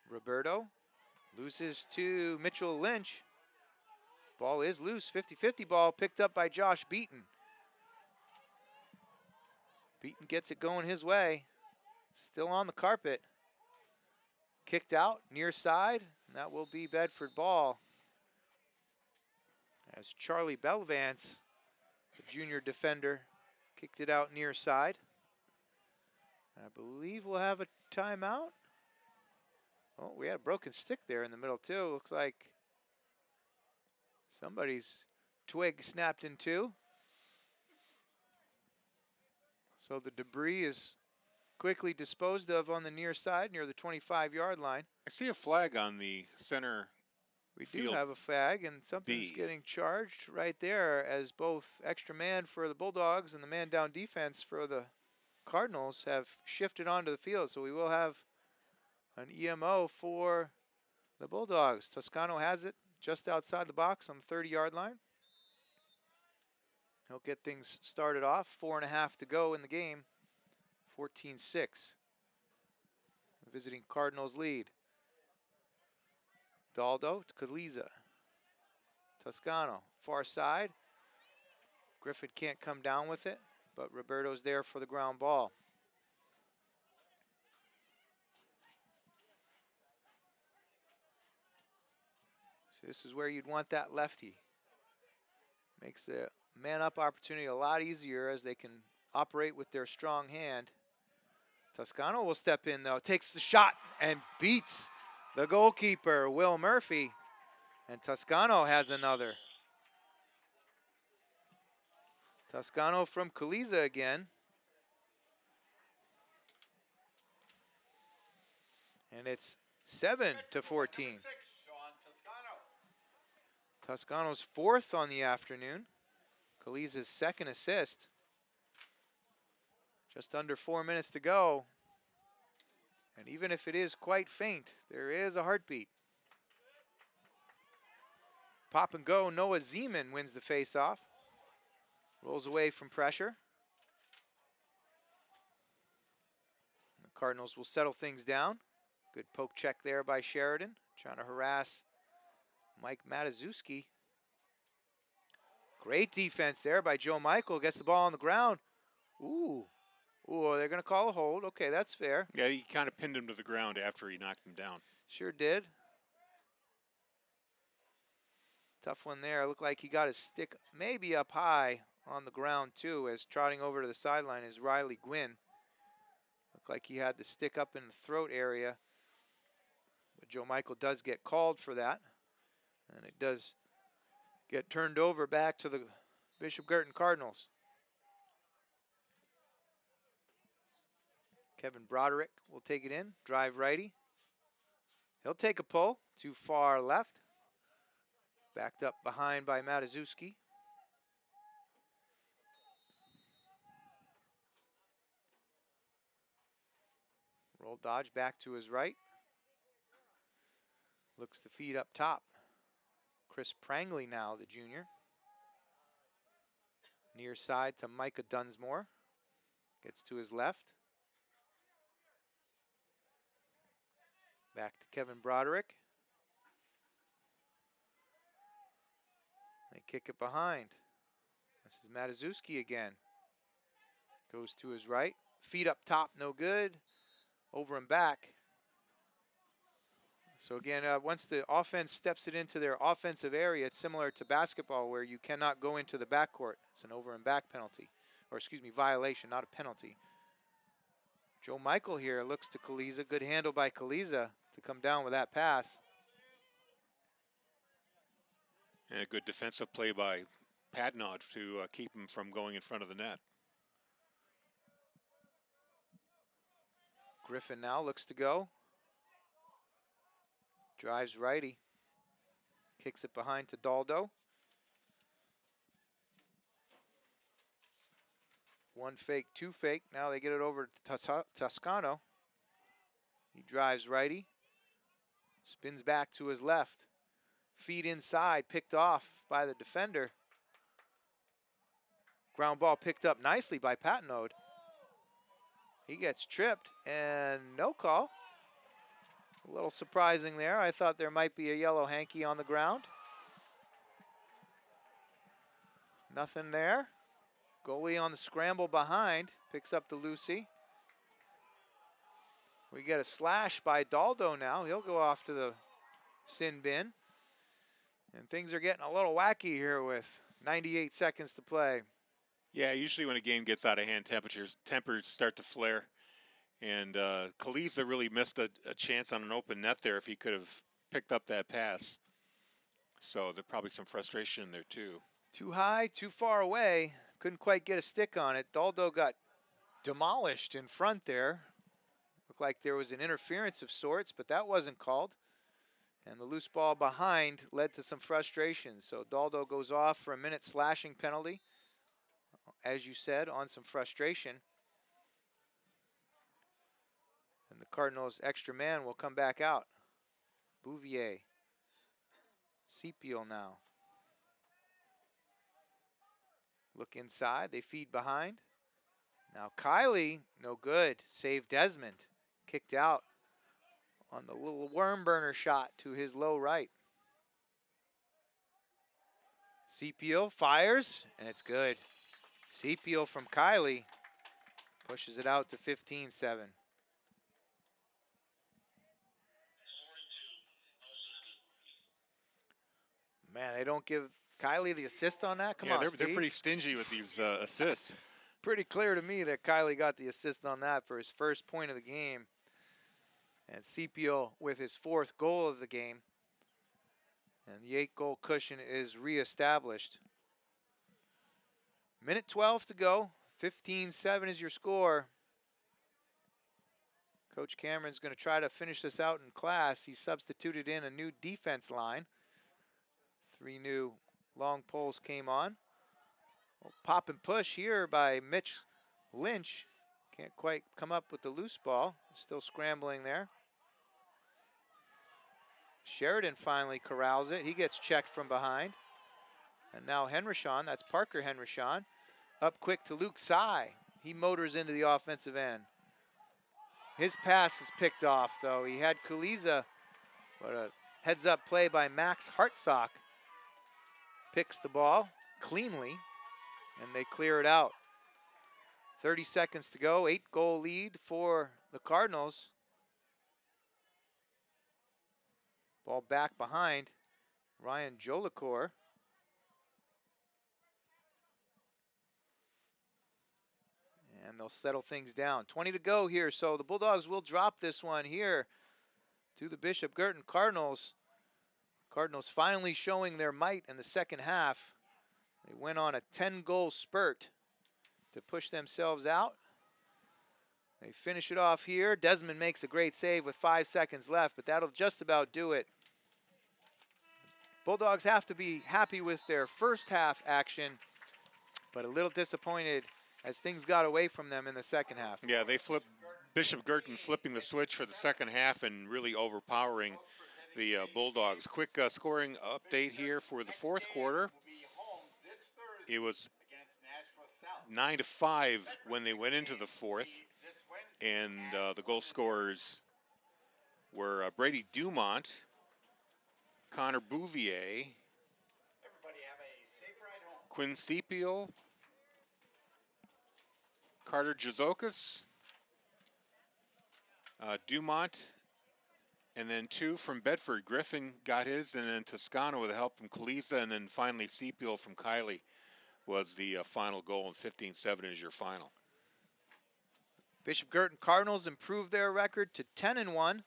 Roberto loses to Mitchell Lynch. Ball is loose. 50-50 ball picked up by Josh Beaton. Beaton gets it going his way. Still on the carpet. Kicked out near side. And that will be Bedford ball. As Charlie Belvance The junior defender kicked it out near side. I believe we'll have a timeout. Oh, we had a broken stick there in the middle too. Looks like somebody's twig snapped in two. So the debris is quickly disposed of on the near side near the 25-yard line. I see a flag on the center. We do Field have a flag, and something's B. getting charged right there as both extra man for the Bulldogs and the man down defense for the Cardinals have shifted onto the field. So we will have an EMO for the Bulldogs. Toscano has it just outside the box on the 30-yard line. He'll get things started off. 4.5 to go in the game. 14-6. Visiting Cardinals lead. Daldo to Caliza. Toscano, far side. Griffin can't come down with it, but Roberto's there for the ground ball. So this is where you'd want that lefty. Makes the man-up opportunity a lot easier as they can operate with their strong hand. Toscano will step in, though. Takes the shot and beats the goalkeeper, Will Murphy. And Toscano has another. Toscano from Caliza again. And it's 7-14. Sean Toscano. Toscano's fourth on the afternoon. Caliza's second assist. Just under 4 minutes to go. And even if it is quite faint, there is a heartbeat. Pop and go, Noah Zeman wins the faceoff. Rolls away from pressure. The Cardinals will settle things down. Good poke check there by Sheridan, trying to harass Mike Matuszewski. Great defense there by Joe Michael. Gets the ball on the ground. Ooh, they're going to call a hold. Okay, that's fair. Yeah, he kind of pinned him to the ground after he knocked him down. Sure did. Tough one there. Looked like he got his stick maybe up high on the ground too, as trotting over to the sideline is Riley Gwynn. Looked like he had the stick up in the throat area. But Joe Michael does get called for that. And it does get turned over back to the Bishop Girton Cardinals. Kevin Broderick will take it in, drive righty. He'll take a pull, too far left. Backed up behind by Matuszewski. Roll dodge back to his right. Looks to feed up top. Chris Prangley now, the junior. Near side to Micah Dunsmore. Gets to his left. Back to Kevin Broderick. They kick it behind. This is Matuszewski again. Goes to his right. Feet up top, no good. Over and back. So again, once the offense steps it into their offensive area, it's similar to basketball where you cannot go into the backcourt. It's an over and back penalty. Or excuse me, violation, not a penalty. Joe Michael here looks to Caliza. Good handle by Caliza to come down with that pass. And a good defensive play by Padnod to keep him from going in front of the net. Griffin now looks to go. Drives righty. Kicks it behind to Daldo. One fake, two fake. Now they get it over to Toscano. He drives righty. Spins back to his left. Feet inside, picked off by the defender. Ground ball picked up nicely by Patnode. He gets tripped and no call. A little surprising there. I thought there might be a yellow hanky on the ground. Nothing there. Goalie on the scramble behind. Picks up the Lucy. We get a slash by Daldo now. He'll go off to the sin bin. And things are getting a little wacky here with 98 seconds to play. Yeah, usually when a game gets out of hand, tempers start to flare. And Kaliza really missed a chance on an open net there if he could have picked up that pass. So there's probably some frustration in there too. Too high, too far away. Couldn't quite get a stick on it. Daldo got demolished in front there. Looked like there was an interference of sorts, but that wasn't called. And the loose ball behind led to some frustration. So Daldo goes off for a minute slashing penalty, as you said, on some frustration. And the Cardinals' extra man will come back out. Bouvier. Sepiel now. Look inside. They feed behind. Now Kylie, no good. Save Desmond. Kicked out on the little worm burner shot to his low right. Sepiel fires, and it's good. Sepiel from Kylie pushes it out to 15-7. Man, they don't give Kylie the assist on that? Come on, they're Steve. pretty stingy with these assists. Pretty clear to me that Kylie got the assist on that for his first point of the game. And Sepiel with his 4th goal of the game. And the 8-goal cushion is reestablished. Minute 12 to go. 15-7 is your score. Coach Cameron's going to try to finish this out in class. He substituted in a new defense line. 3 new long poles came on. Well, pop and push here by Mitch Lynch. Can't quite come up with the loose ball. Still scrambling there. Sheridan finally corrals it. He gets checked from behind. And now Henrishon, that's Parker Henrishon, up quick to Luke Tsai. He motors into the offensive end. His pass is picked off, though. He had Kuliza, but a heads-up play by Max Hartsock picks the ball cleanly, and they clear it out. 30 seconds to go, 8-goal lead for the Cardinals. Ball back behind Ryan Jolicoeur. And they'll settle things down. 20 to go here, so the Bulldogs will drop this one here to the Bishop Girton Cardinals. Cardinals finally showing their might in the second half. They went on a 10-goal spurt to push themselves out. They finish it off here. Desmond makes a great save with 5 seconds left, but that'll just about do it. Bulldogs have to be happy with their first half action, but a little disappointed as things got away from them in the second half. Yeah, they flipped Bishop Girton flipping the switch for the second half and really overpowering the Bulldogs. Quick scoring update here for the 4th quarter. It was 9-5 when they went into the 4th, and the goal scorers were Brady Dumont, Connor Bouvier, Quinn Sepiel, Carter Jazokas, Dumont, and then 2 from Bedford. Griffin got his, and then Toscano with the help from Kaliza, and then finally Sepiel from Kylie was the final goal, and 15-7 is your final. Bishop Girton Cardinals improved their record to 10-1.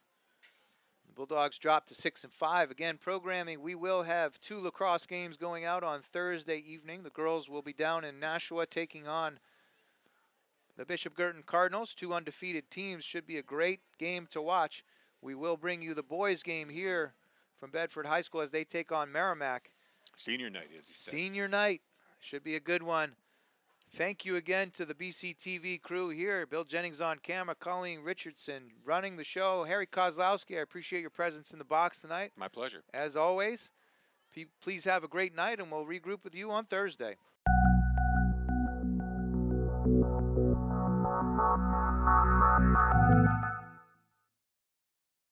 The Bulldogs dropped to 6-5. Again, programming, we will have 2 lacrosse games going out on Thursday evening. The girls will be down in Nashua taking on the Bishop Girton Cardinals. 2 undefeated teams. Should be a great game to watch. We will bring you the boys game here from Bedford High School as they take on Merrimack. Senior night, as you said. Senior night. Should be a good one. Thank you again to the BCTV crew here. Bill Jennings on camera, Colleen Richardson running the show. Harry Kozlowski, I appreciate your presence in the box tonight. My pleasure. As always, please have a great night, and we'll regroup with you on Thursday.